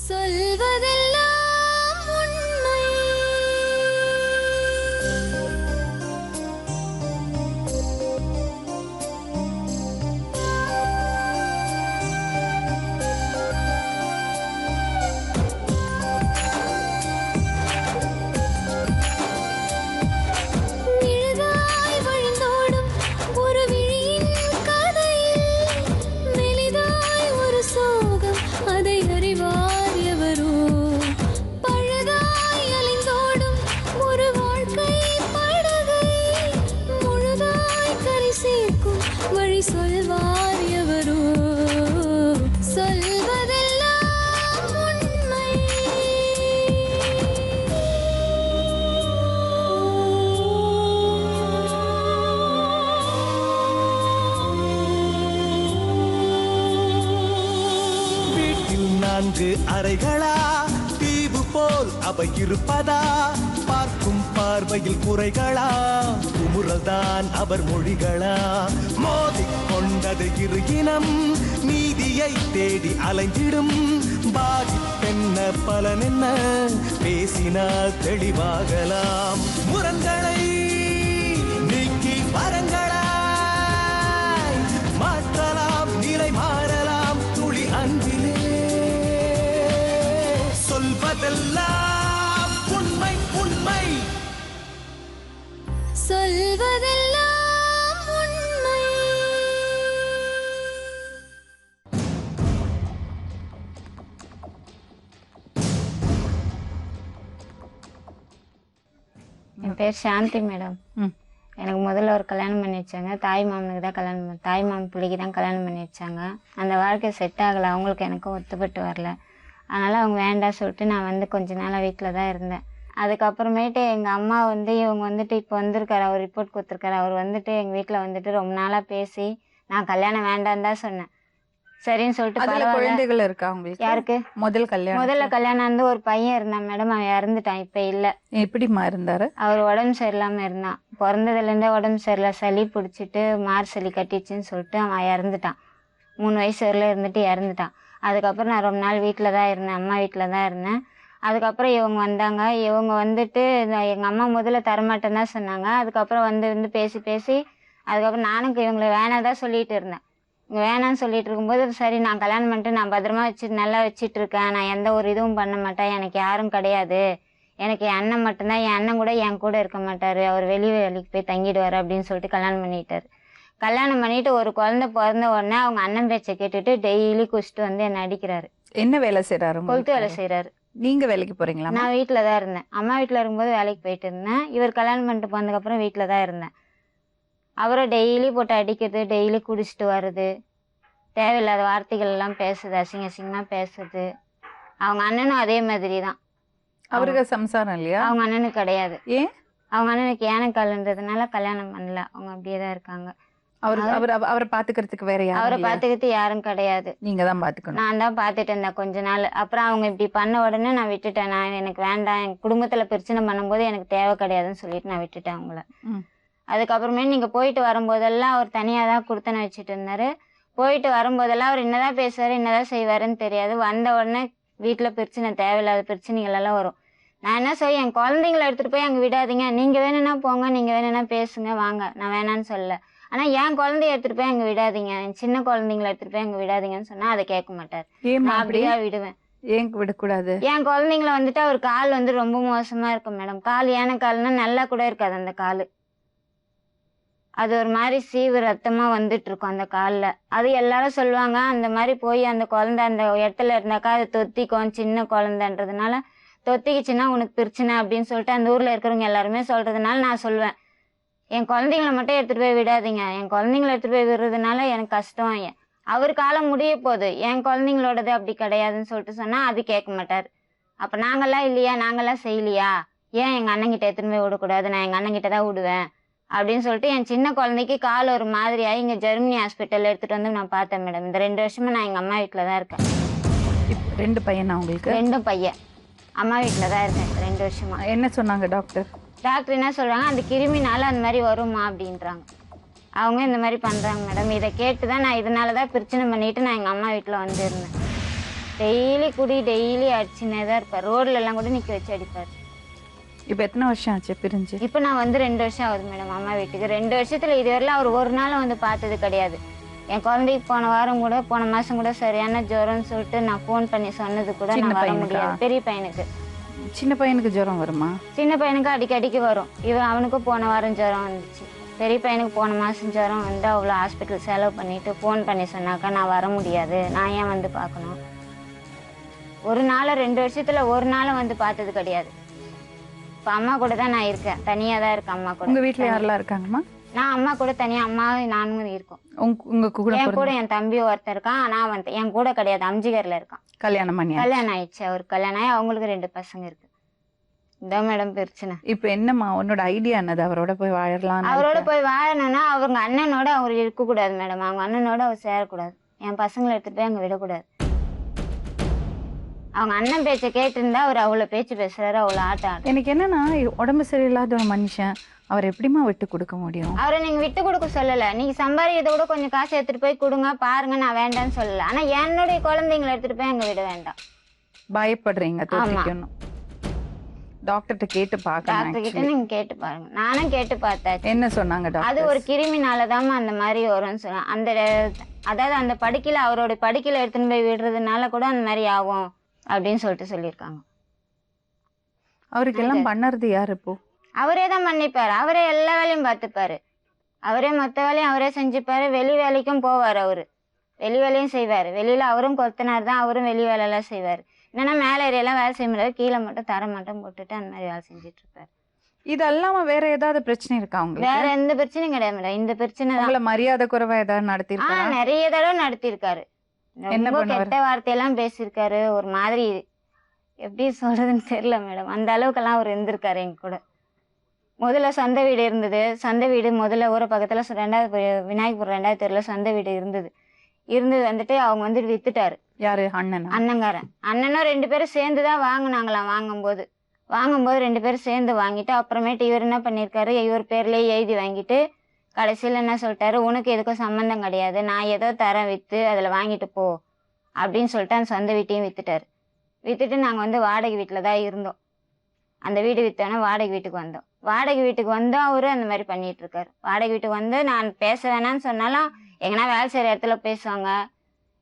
சொல்வதெல்லாம் உண்மை. நிழலாய் வழிந்தோடும் ஒரு விழியின் கதையில் மெலிதாய் ஒரு சோகம், அதை அறிவார் எவரோ. பழுதாய் அலைந்தோடும் ஒரு வாழ்க்கை படகை முழுதாய் கரை சேர்க்கும் வழி சொல்வார் எவரோ. சொல்வதெல்லாம் உண்மை. வீட்டில் 4 அறைகளா, தீவு போல் அவை இருப்பதா? பார்க்கும் பார்வையில் குறைகளா, குமுறல்தான் அவர் மொழிகளா? மோதிக்கொண்டது இரு இனம், நீதியை தேடி அலைந்திடும். பாதிப்பென்ன பலன் என்ன, பேசினால் தெளிவாகலாம். முரண்களை நீக்கி வரங்களாய் மாற்றலாம், நிலை மாறலாம் துளி அன்பிலே. சொல்வதெல்லாம் உண்மை உண்மை. சொல்வதெல்லாம் உண்மை. என் பேர் சாந்தி மேடம். எனக்கு முதல்ல ஒரு கல்யாணம் பண்ணி வச்சாங்க. தாய் மாமனுக்கு தான் கல்யாணம் தாய் மாமன் பிள்ளைக்கு தான் கல்யாணம் பண்ணி வச்சாங்க. அந்த வாழ்க்கை செட் ஆகலை, அவங்களுக்கு எனக்கும் ஒத்துப்பட்டு வரல. அதனால் அவங்க வேண்டாம் சொல்லிட்டு நான் வந்து கொஞ்ச நாளாக வீட்டில் தான் இருந்தேன். அதுக்கப்புறமேட்டு எங்கள் அம்மா வந்து இவங்க வந்துட்டு இப்போ வந்திருக்காரு, அவர் ரிப்போர்ட் கொடுத்துருக்காரு. அவர் வந்துட்டு எங்கள் வீட்டில் வந்துட்டு ரொம்ப நாளாக பேசி நான் கல்யாணம் வேண்டான்னு தான் சொன்னேன். சரின்னு சொல்லிட்டு குழந்தைகள் இருக்கா உங்களுக்கு? யாருக்கு? முதல்ல கல்யாணம் வந்து ஒரு பையன் இருந்தான் மேடம், அவன் இறந்துட்டான். இப்ப இல்ல. எப்படிமா இருந்தாரு? அவர் உடம்பு சரியில்லாம இருந்தான். பிறந்ததுல இருந்தே உடம்பு சரியில்லை, சளி பிடிச்சிட்டு மார் சளி கட்டிச்சுன்னு சொல்லிட்டு அவன் இறந்துட்டான். 3 வயசு வரல இருந்துட்டு இறந்துட்டான். அதுக்கப்புறம் நான் ரொம்ப நாள் வீட்டில் தான் இருந்தேன், அம்மா வீட்டில் தான் இருந்தேன். அதுக்கப்புறம் இவங்க வந்தாங்க. இவங்க வந்துட்டு எங்கள் அம்மா முதல்ல தரமாட்டேன்னு தான் சொன்னாங்க. அதுக்கப்புறம் வந்து பேசி அதுக்கப்புறம் நானும் இவங்களை வேணாதான் சொல்லிட்டு இருந்தேன். இங்கே வேணான்னு சொல்லிட்டு இருக்கும்போது சரி நான் கல்யாணம் பண்ணிட்டு நான் பத்திரமா நல்லா வச்சுட்டு இருக்கேன், நான் எந்த ஒரு இதுவும் பண்ண மாட்டேன், எனக்கு யாரும் கிடையாது, எனக்கு என் அண்ணன் மட்டும்தான், என் அண்ணன் கூட என் கூட இருக்க மாட்டார், அவர் வேலைக்கு போய் தங்கிடுவார் அப்படின்னு சொல்லிட்டு கல்யாணம் பண்ணிட்டாரு. கல்யாணம் பண்ணிட்டு ஒரு குழந்தை பிறந்த உடனே அவங்க அண்ணன் பேச்சை கேட்டுட்டு டெய்லி குடிச்சிட்டு வந்து என்ன அடிக்கிறாரு. என்ன வேலை செய்யறாரு? கொளுத்து வேலை செய்யறாரு. நீங்க வேலைக்கு போறீங்களா? நான் வீட்டில் தான் இருந்தேன். அம்மா வீட்டில் இருக்கும்போது வேலைக்கு போயிட்டு இருந்தேன். இவர் கல்யாணம் பண்ணிட்டு போனதுக்கப்புறம் வீட்டில் தான் இருந்தேன். அவரை டெய்லி போட்டு அடிக்கிறது, டெய்லி குடிச்சிட்டு வர்றது, தேவையில்லாத வார்த்தைகள் எல்லாம் பேசுது, அசிங்கமா பேசுது. அவங்க அண்ணனும் அதே மாதிரி தான். அவருக்கு சம்சாரம் இல்லையா? அவங்க அண்ணனுக்கு கிடையாது. ஏன்? அவங்க அண்ணனுக்கு ஏனக்கால்ன்றதுனால கல்யாணம் பண்ணல, அவங்க அப்படியே தான் இருக்காங்க. அவரை பாத்துக்கிறதுக்கு வேற யாரும்? அவரை பாத்துக்கிறது யாரும் கிடையாது, நீங்க தான் பாத்துக்கணும். நான் தான் பாத்துட்டு இருந்தேன் கொஞ்ச நாள். அப்புறம் அவங்க இப்படி பண்ண உடனே நான் விட்டுட்டேன். எனக்கு வேண்டாம், என் குடும்பத்துல பிரச்சனை பண்ணும்போது எனக்கு தேவை கிடையாதுன்னு சொல்லிட்டு நான் விட்டுட்டேன் அவங்கள. அதுக்கப்புறமே நீங்க போயிட்டு வரும்போதெல்லாம் அவர் தனியா தான் குடுத்தன வச்சுட்டு இருந்தாரு. போயிட்டு வரும்போதெல்லாம் அவர் என்னதான் பேசுவாரு, என்னதான் செய்வாருன்னு தெரியாது. வந்த உடனே வீட்டுல பிரச்சனை, தேவையில்லாத பிரச்சனைகள் எல்லாம் வரும். நான் என்ன சொல்ல, என் குழந்தைங்களை எடுத்துட்டு போய் அங்க விடாதீங்க, நீங்க வேணும்னா போங்க, நீங்க வேணும்னா பேசுங்க, வாங்க, நான் வேணான்னு சொல்ல. ஆனா என் குழந்தைய எடுத்துட்டு போய் அங்க விடாதீங்க, என் சின்ன குழந்தைங்களை எடுத்துட்டு போய் அங்க விடாதீங்கன்னு சொன்னா அதை கேட்க மாட்டார். நான் அப்படியா விடுவேன். ஏன் விடக்கூடாது? என் குழந்தைங்களை வந்துட்டு அவர் கால் வந்து ரொம்ப மோசமா இருக்கும் மேடம். கால் ஏன கால்னா நல்லா கூட இருக்காது அந்த காலு. அது ஒரு மாதிரி சீவு ரத்தமா வந்துட்டு இருக்கும் அந்த காலில். அது எல்லாரும் சொல்லுவாங்க, அந்த மாதிரி போய் அந்த குழந்தை அந்த இடத்துல இருந்தாக்கா அது தொத்திக்கும், சின்ன குழந்தைன்றதுனால தொத்திக்குச்சுன்னா உனக்கு பிரச்சனை அப்படின்னு சொல்லிட்டு அந்த ஊர்ல இருக்கிறவங்க எல்லாருமே சொல்றதுனால நான் சொல்லுவேன், என் குழந்தைங்களை மட்டும் எடுத்துட்டு போய் விடாதீங்க, என் குழந்தைங்களை எடுத்துட்டு போய் விடுறதுனால எனக்கு கஷ்டம், அவர் காலம் முடிய போகுது, என் குழந்தைங்களோடது அப்படி கிடையாதுன்னு சொல்லிட்டு சொன்னா அது கேட்க மாட்டார். அப்ப நாங்கெல்லாம் இல்லையா, நாங்கெல்லாம் செய்யலையா, ஏன் எங்க அண்ணன் கிட்ட எடுத்துட்டு போய் விடக்கூடாது, நான் எங்க அண்ணன் கிட்ட தான் விடுவேன் அப்படின்னு சொல்லிட்டு என் சின்ன குழந்தைக்கு கால் ஒரு மாதிரியாகி இங்கே ஜெர்மனி ஹாஸ்பிட்டல் எடுத்துட்டு வந்து நான் பார்த்தேன் மேடம். இந்த 2 வருஷமா நான் எங்கள் அம்மா வீட்டில் தான் இருக்கேன். 2 பையனா உங்களுக்கு? 2 பையன். அம்மா வீட்டில் தான் இருக்கேன் 2 வருஷமா. என்ன சொன்னாங்க டாக்டர்? டாக்டர் என்ன சொல்கிறாங்க, அந்த கிருமினால அந்த மாதிரி வருமா அப்படின்றாங்க. அவங்க இந்த மாதிரி பண்ணுறாங்க மேடம். இதை கேட்டு தான் நான் இதனால தான் பிரச்சனை பண்ணிட்டு நான் எங்கள் அம்மா வீட்டில் வந்து இருந்தேன். டெய்லி டெய்லி அடிச்சுனே தான் இருப்பார். ரோட்ல எல்லாம் கூட நிக்க வச்சு அடிப்பார். இப்போ எத்தனை வருஷம் ஆச்சு பிரிஞ்சு? இப்போ நான் வந்து 2 வருஷம் ஆகுது மேடம் அம்மா வீட்டுக்கு. 2 வருஷத்துல இதுவரையிலும் அவர் ஒரு நாள் வந்து பார்த்தது கிடையாது. என் குழந்தைக்கு போன வாரம் கூட போன மாசம் கூட சரியான ஜுரம்னு சொல்லிட்டு நான் ஃபோன் பண்ணி சொன்னது கூட சின்ன நான் வர பையனுக்கா? முடியாது. பெரிய பையனுக்கு. சின்ன பையனுக்கு ஜுரம் வருமா? சின்ன பையனுக்கு அடிக்கடிக்கு வரும். அவனுக்கும் போன வாரம் ஜுரம் வந்துச்சு. பெரிய பையனுக்கு போன மாதம் ஜுரம் வந்து அவ்வளோ ஹாஸ்பிட்டல் செலவு பண்ணிட்டு ஃபோன் பண்ணி சொன்னாக்கா நான் வர முடியாது, நான் ஏன் வந்து பார்க்கணும். ஒரு நாள் 2 வருஷத்துல ஒரு நாளும் வந்து பார்த்தது கிடையாது. இப்போ அம்மா கூட தான் நான் இருக்கேன், தனியாக தான் இருக்கேன் அம்மா கூட. உங்க வீட்ல யாரெல்லாம் இருக்காங்கம்மா? நான் அம்மா கூட தனியாக அம்மா நானும் இருக்கோம். உங்க கூட என் கூட என் தம்பி ஒருத்தன் இருக்கான். நான் வந்து என் கூட கிடையாது, அம்ஜிகர்ல இருக்கான். கல்யாணம் பண்ணி கல்யாணம் ஆயிடுச்சு. அவருக்கு கல்யாணம் ஆகி அவங்களுக்கு 2 பசங்க இருக்கு. இதான் மேடம் பிரச்சனை. இப்போ என்னம்மா உன்னோட ஐடியா என்னது? அவரோட போய் வாழலாம்? அவரோட போய் வாழணும்னா அவங்க அண்ணனோட அவர் இருக்கக்கூடாது மேடம். அவங்க அண்ணனோட அவர் சேரக்கூடாது. என் பசங்களை எடுத்துட்டு போய் அங்கே விடக்கூடாது. அவங்க அண்ணன் பேச்சை கேட்டிருந்தா அவர் அவ்வளோ பேச்சு பேசுறாரு, அவ்வளோ ஆட்டம் ஆடுறாரு. எனக்கு என்னன்னா உடம்பு சரியில்லாத ஒரு மனுஷன் அவர் எப்படிமா விட்டு கொடுக்க முடியும்? அவரை நீங்க விட்டு கொடுக்க சொல்லல. நீங்க சம்பாதிக்கிறத கூட கொஞ்சம் காசு எடுத்துட்டு போய் கொடுங்க பாருங்க, நான் வேண்டாம்னு சொல்லல. ஆனா என்னுடைய குழந்தைங்களை எடுத்துட்டு போய் அங்க விட வேண்டாம். பயப்படுறீங்க தோற்றிக்கணும். டாக்டர்கிட்ட கேட்டு டாக்டர் கிட்ட பாக்க நீங்க கேட்டு பாருங்க. நானும் கேட்டு பார்த்தாச்சு. என்ன சொன்னாங்க அது டாக்டர்? ஒரு கிருமினாலதாம்மா அந்த மாதிரி வரும்னு சொன்னாங்க. அதாவது அந்த படுக்கையில அவரோட படுக்கையில எடுத்துன்னு போய் விடுறதுனால கூட அந்த மாதிரி ஆகும் அப்படின்னு சொல்லியிருக்காங்க. அவருக்கு எல்லாம் பண்ணறது யாரு இப்போ? அவரே தான் பண்ணிப்பாரு. அவரே எல்லா வேலையும் பார்த்துப்பாரு. அவரே மொத்த வேலையும் அவரே செஞ்சுப்பாரு. வெளி வேலைக்கும் போவார். அவரு வெளி வேலையும் செய்வாரு. வெளியில அவரும் கொத்தனார் தான், அவரும் வெளி வேலையெல்லாம் செய்வாரு. என்னன்னா மேலே ஏரியெல்லாம் வேலை செய்ய முடியாது, கீழே மட்டும் தர மட்டும் போட்டுட்டு அந்த மாதிரி வேலை செஞ்சுட்டு இருப்பாரு. இது அல்லாம வேற ஏதாவது பிரச்சனை இருக்கா உங்களுக்கு? வேற எந்த பிரச்சனையும் கிடையாது மேடம். இந்த பிரச்சனை தான். உங்களை மரியாதை குறைவா ஏதாவது நடத்திருக்காரா? நிறைய தடவை நடத்திருக்காரு. என்ன ரொம்ப பண்ணுவாரு? கெட்ட வார்த்தையெல்லாம் பேசியிருக்காரு. ஒரு மாதிரி எப்படி சொல்றதுன்னு தெரியல மேடம். அந்த அளவுக்கெல்லாம் அவர் இருந்திருக்காரு எங்க கூட. முதல்ல சொந்த வீடு இருந்தது. சொந்த வீடு முதல்ல ஊர பக்கத்துல 2வது விநாயகபுரம் 2வது தெருவில் சொந்த வீடு இருந்தது வந்துட்டு அவங்க வந்துட்டு வித்துட்டாரு. யாரு? அண்ணனா? அண்ணங்காரன். அண்ணனும் 2 பேரும் சேர்ந்து தான் வாங்கினாங்களாம். வாங்கும்போது 2 பேரும் சேர்ந்து வாங்கிட்டு அப்புறமேட்டு இவர் என்ன பண்ணியிருக்காரு, இவர் பேர்லேயே எழுதி வாங்கிட்டு கடைசியில் என்ன சொல்லிட்டாரு, உனக்கு எதுக்கும் சம்மந்தம் கிடையாது, நான் ஏதோ தரேன் விற்று அதில் வாங்கிட்டு போ அப்படின்னு சொல்லிட்டு அந்த சொந்த வீட்டையும் வித்துட்டாரு. வித்துட்டு நாங்கள் வந்து வாடகை வீட்டில் தான் இருந்தோம். அந்த வீடு விற்றோன்னா வாடகை வீட்டுக்கு வந்தோம். வாடகை வீட்டுக்கு வந்தோம் அவரு அந்த மாதிரி பண்ணிட்டு இருக்காரு. வாடகை வீட்டுக்கு வந்து நான் பேச வேணான்னு சொன்னாலும் எங்கன்னா வேலை செய்கிற இடத்துல பேசுவாங்க,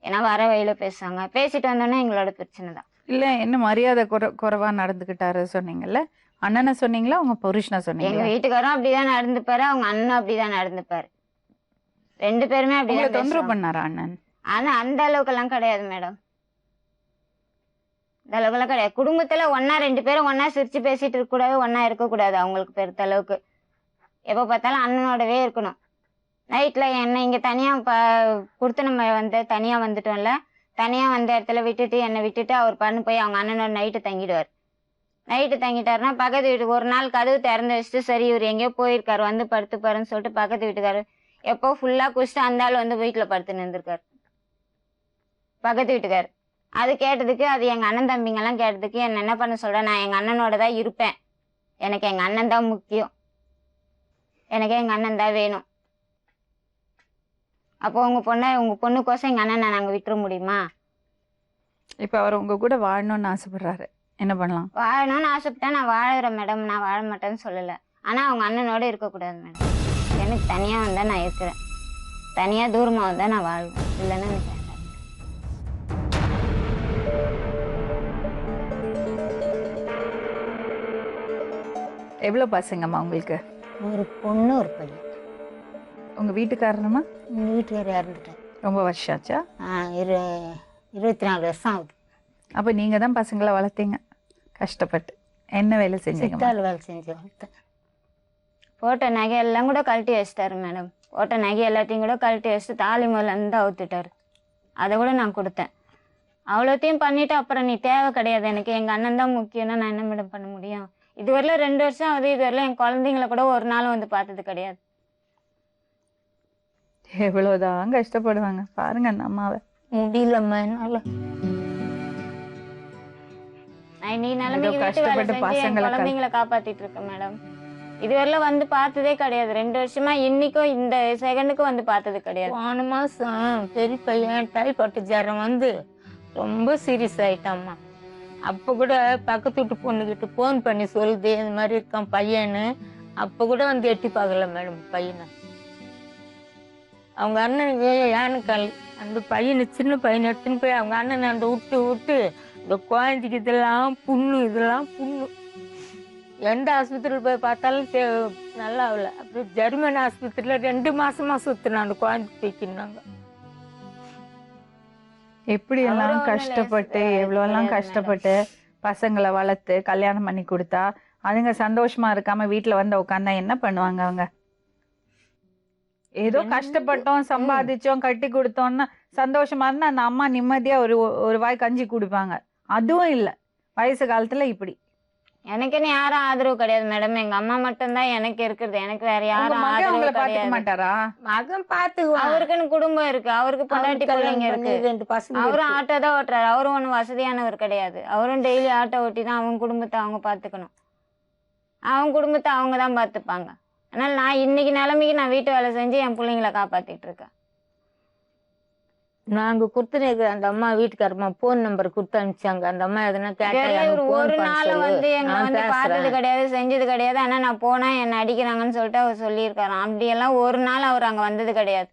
ஏன்னா வர வழியில பேசுவாங்க. பேசிட்டு வந்தோன்னா எங்களோட பிரச்சனை தான். இல்ல என்ன மரியாதை குறைவா நடந்துகிட்டாரு சொன்னீங்கல்ல? அண்ணனை சொன்னீங்களா உங்க புருஷனை எங்க சொன்னீங்களா? வீட்டுக்காரும் அப்படிதான் நடந்துப்பாரு, அவங்க அண்ணன் அப்படிதான் நடந்துப்பாரு. 2 பேருமே உங்களை அப்படிதான் தொந்தரவு பேசுவாங்க. பண்ணாரா அண்ணன்? ஆனா அந்த அளவுக்கெல்லாம் கிடையாது மேடம். இந்த அளவுக்குலாம் கிடையாது. குடும்பத்துல 2 பேரும் ஒன்னா சிரிச்சு பேசிட்டு இருக்க கூடாது, ஒன்னா இருக்கக்கூடாது. அவங்களுக்கு பெருத்த அளவுக்கு எப்ப பார்த்தாலும் அண்ணனோடவே இருக்கணும். நைட்ல என்ன இங்க தனியா கொடுத்து நம்ம வந்து தனியா வந்துட்டோம்ல, தனியா வந்த இடத்துல விட்டுட்டு என்னை விட்டுட்டு அவர் பண்ணு போய் அவங்க அண்ணனோட நைட்டு தங்கிடுவார். நைட்டு தங்கிட்டாருன்னா பக்கத்து வீட்டுக்கு ஒரு நாள் கதவு திறந்து வச்சுட்டு சரி இவர் எங்கேயோ போயிருக்காரு வந்து படுத்துப்பாருன்னு சொல்லிட்டு பக்கத்து வீட்டுக்காரு எப்போ ஃபுல்லா குடிச்சிட்டு அந்த ஆள் வந்து வீட்டுல படுத்து நின்றுருக்காரு பக்கத்து வீட்டுக்காரு. அது கேட்டதுக்கு, அது எங்க அண்ணன் தம்பிங்கெல்லாம் கேட்டதுக்கு என்ன என்ன பண்ண சொல்ற, நான் எங்க அண்ணனோட தான் இருப்பேன், எனக்கு எங்க அண்ணன் தான் முக்கியம், எனக்கு எங்க அண்ணன் தான் வேணும். அப்போ உங்க பொண்ணுக்கோசம் எங்க அண்ணனை நாங்க விட்டுற முடியுமா? இப்ப அவர் உங்க கூட வாழணும்னு ஆசைப்படுறாரு, என்ன பண்ணலாம்? வாழணும்னு ஆசைப்பட்டா நான் வாழறேன் மேடம், நான் வாழ மாட்டேன்னு சொல்லல. ஆனா அவங்க அண்ணனோட இருக்கக்கூடாது மேடம். எனக்கு தனியா வந்தா நான் இருக்கிறேன், தனியா தூரமா வந்தா நான் வாழ்வேன், இல்லைன்னா எனக்கு வேண்டாம். எவ்வளவு பசங்கம்மா உங்களுக்கு? ஒரு பொண்ணு ஒரு பையன். உங்க வீட்டுக்காரனமா? எங்கள் வீட்டுக்காரர் இறந்துட்டேன். ரொம்ப வருஷம் ஆச்சா? 24 வருஷம் ஆகுது. அப்ப நீங்க தான் பசங்களை வளர்த்தீங்க கஷ்டப்பட்டு. என்ன வேலை செஞ்சீங்க? சித்தாள் வேலை செஞ்சு வளர்த்தேன். போட்ட நகை எல்லாம் கூட கழட்டி வச்சிட்டாரு மேடம். போட்ட நகை எல்லாத்தையும் கூட கழட்டி வச்சுட்டு தாலி முதல்ல இருந்து அவுத்துட்டாரு. அதை கூட நான் கொடுத்தேன். அவ்வளோத்தையும் பண்ணிட்டு அப்புறம் நீ தேவை கிடையாது எனக்கு, எங்க அண்ணன் தான் முக்கியம்னா நான் என்ன மேடம் பண்ண முடியும்? இதுவரையிலும் 2 வருஷம் ஆகுது, இதுவரையிலும் என் குழந்தைங்களை கூட ஒரு நாள் வந்து பார்த்தது கிடையாது. எவ்வளவுதான் கஷ்டப்படுவாங்க பாருங்க அந்த அம்மாவை. முடியலம்மா என்னால. நான் நீ நிலைமைக்கு வீட்டு வேலை கஷ்டப்பட்டு செஞ்சு என் பசங்களை குழந்தைங்களை காப்பாத்திட்டு இருக்கேன் மேடம். இதுவரையிலும் வந்து பார்த்ததே கிடையாது. 2 வருஷமா இன்னைக்கும் இந்த செகண்டுக்கும் வந்து பார்த்தது கிடையாது. போன மாதம் பெரிய பையன் டைபாய்டு ஜுரம் வந்து ரொம்ப சீரியஸ் ஆயிட்டாம்மா. அப்போ கூட பக்கத்து வீட்டு பொண்ணுகிட்ட ஃபோன் பண்ணி சொல்லுது இந்த மாதிரி இருக்கான் பையன்னு. அப்போ கூட வந்து எட்டி பார்க்கல மேடம் பையனை. அவங்க அண்ணனுக்கு யானைக்கால் அந்த பையனை சின்ன பையனை எடுத்துன்னு போய் அவங்க அண்ணனை அந்த விட்டு இந்த குழந்தைக்கு இதெல்லாம் புண்ணு எந்த ஆஸ்பத்திரியில் போய் பார்த்தாலும் நல்லா ஆகல. அப்புறம் ஜெர்மன் ஆஸ்பத்திரியில் 2 மாசமா சுத்தின அந்த குழந்தை தூக்கினாங்க. எப்படி எல்லாம் கஷ்டப்பட்டு எவ்வளவு கஷ்டப்பட்டு பசங்களை வளர்த்து கல்யாணம் பண்ணி கொடுத்தா அதுங்க சந்தோஷமா இருக்காம வீட்டுல வந்து உட்காந்தா என்ன பண்ணுவாங்க அவங்க? ஏதோ கஷ்டப்பட்டோம் சம்பாதிச்சோம் கட்டி கொடுத்தோம்னா சந்தோஷமா இருந்தா அந்த அம்மா நிம்மதியா ஒரு வாய் கஞ்சி குடிப்பாங்க. அதுவும் இல்ல, வயசு காலத்துல இப்படி. எனக்குன்னு யாரும் ஆதரவு கிடையாது மேடம். எங்க அம்மா மட்டும்தான் எனக்கு இருக்கிறது. எனக்கு வேற யாரும் உங்களை ஆதரவு பாத்துக்க கிடையாது. மாட்டாரா? மகன் பாத்துக்குவான். அவருக்குன்னு குடும்பம் இருக்கு, அவருக்கு பொண்டாட்டி பிள்ளைங்க இருக்கு. 2 பசங்க அவரும் ஆட்டோ தான் ஓட்டுறாரு. அவரும் ஒன்றும் வசதியானவர் கிடையாது. அவரும் டெய்லி ஆட்டோ ஓட்டி தான் அவங்க குடும்பத்தை அவங்க பாத்துக்கணும். அவங்க குடும்பத்தை அவங்க தான் பாத்துப்பாங்க. அதனால நான் இன்னைக்கு நிலைமைக்கு நான் வீட்டு வேலை செஞ்சு என் பிள்ளைங்களை காப்பாத்திட்டு இருக்கேன். நாங்க கொடுத்துனேக்கு அந்த அம்மா வீட்டுக்காரம்மா போன் நம்பர் கொடுத்து அனுப்பிச்சாங்க. அந்த அம்மா எதனா இவரு ஒரு நாள் வந்து எங்களை வந்து பார்த்தது கிடையாது, செஞ்சது கிடையாது. ஆனா நான் போனா என்ன அடிக்கிறாங்கன்னு சொல்லிட்டு அவர் சொல்லியிருக்காராம். அப்படியெல்லாம் ஒரு நாள் அவர் அங்க வந்தது கிடையாது.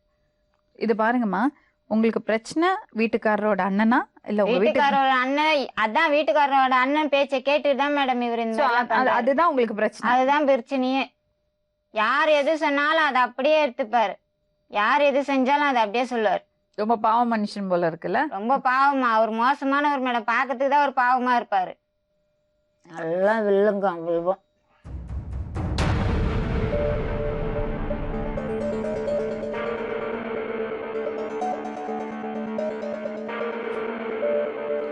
இது பாருங்கம்மா, உங்களுக்கு பிரச்சனை வீட்டுக்காரரோட அண்ணனா இல்ல உங்க வீட்டுக்காரோட அண்ணன்? அதான் வீட்டுக்காரோட அண்ணன் பேச்சை கேட்டுட்டு தான் மேடம் இவர் இந்த மாதிரிலாம் பண்றாரு. அதுதான் உங்களுக்கு பிரச்சனை? அதுதான் பிரச்சனையே. யார் எது சொன்னாலும் அதை அப்படியே எடுத்துப்பாரு. யார் எது செஞ்சாலும் அதை அப்படியே சொல்லுவார். ரொம்ப பாவம் மனுஷன் போல இருக்குல்ல? ரொம்ப பாவமா, அவர் மோசமானவர் மேடம். பாக்கிறதுக்கு தான் அவர் பாவமா இருப்பாரு. நல்லா வில்லுங்க வில்வம்.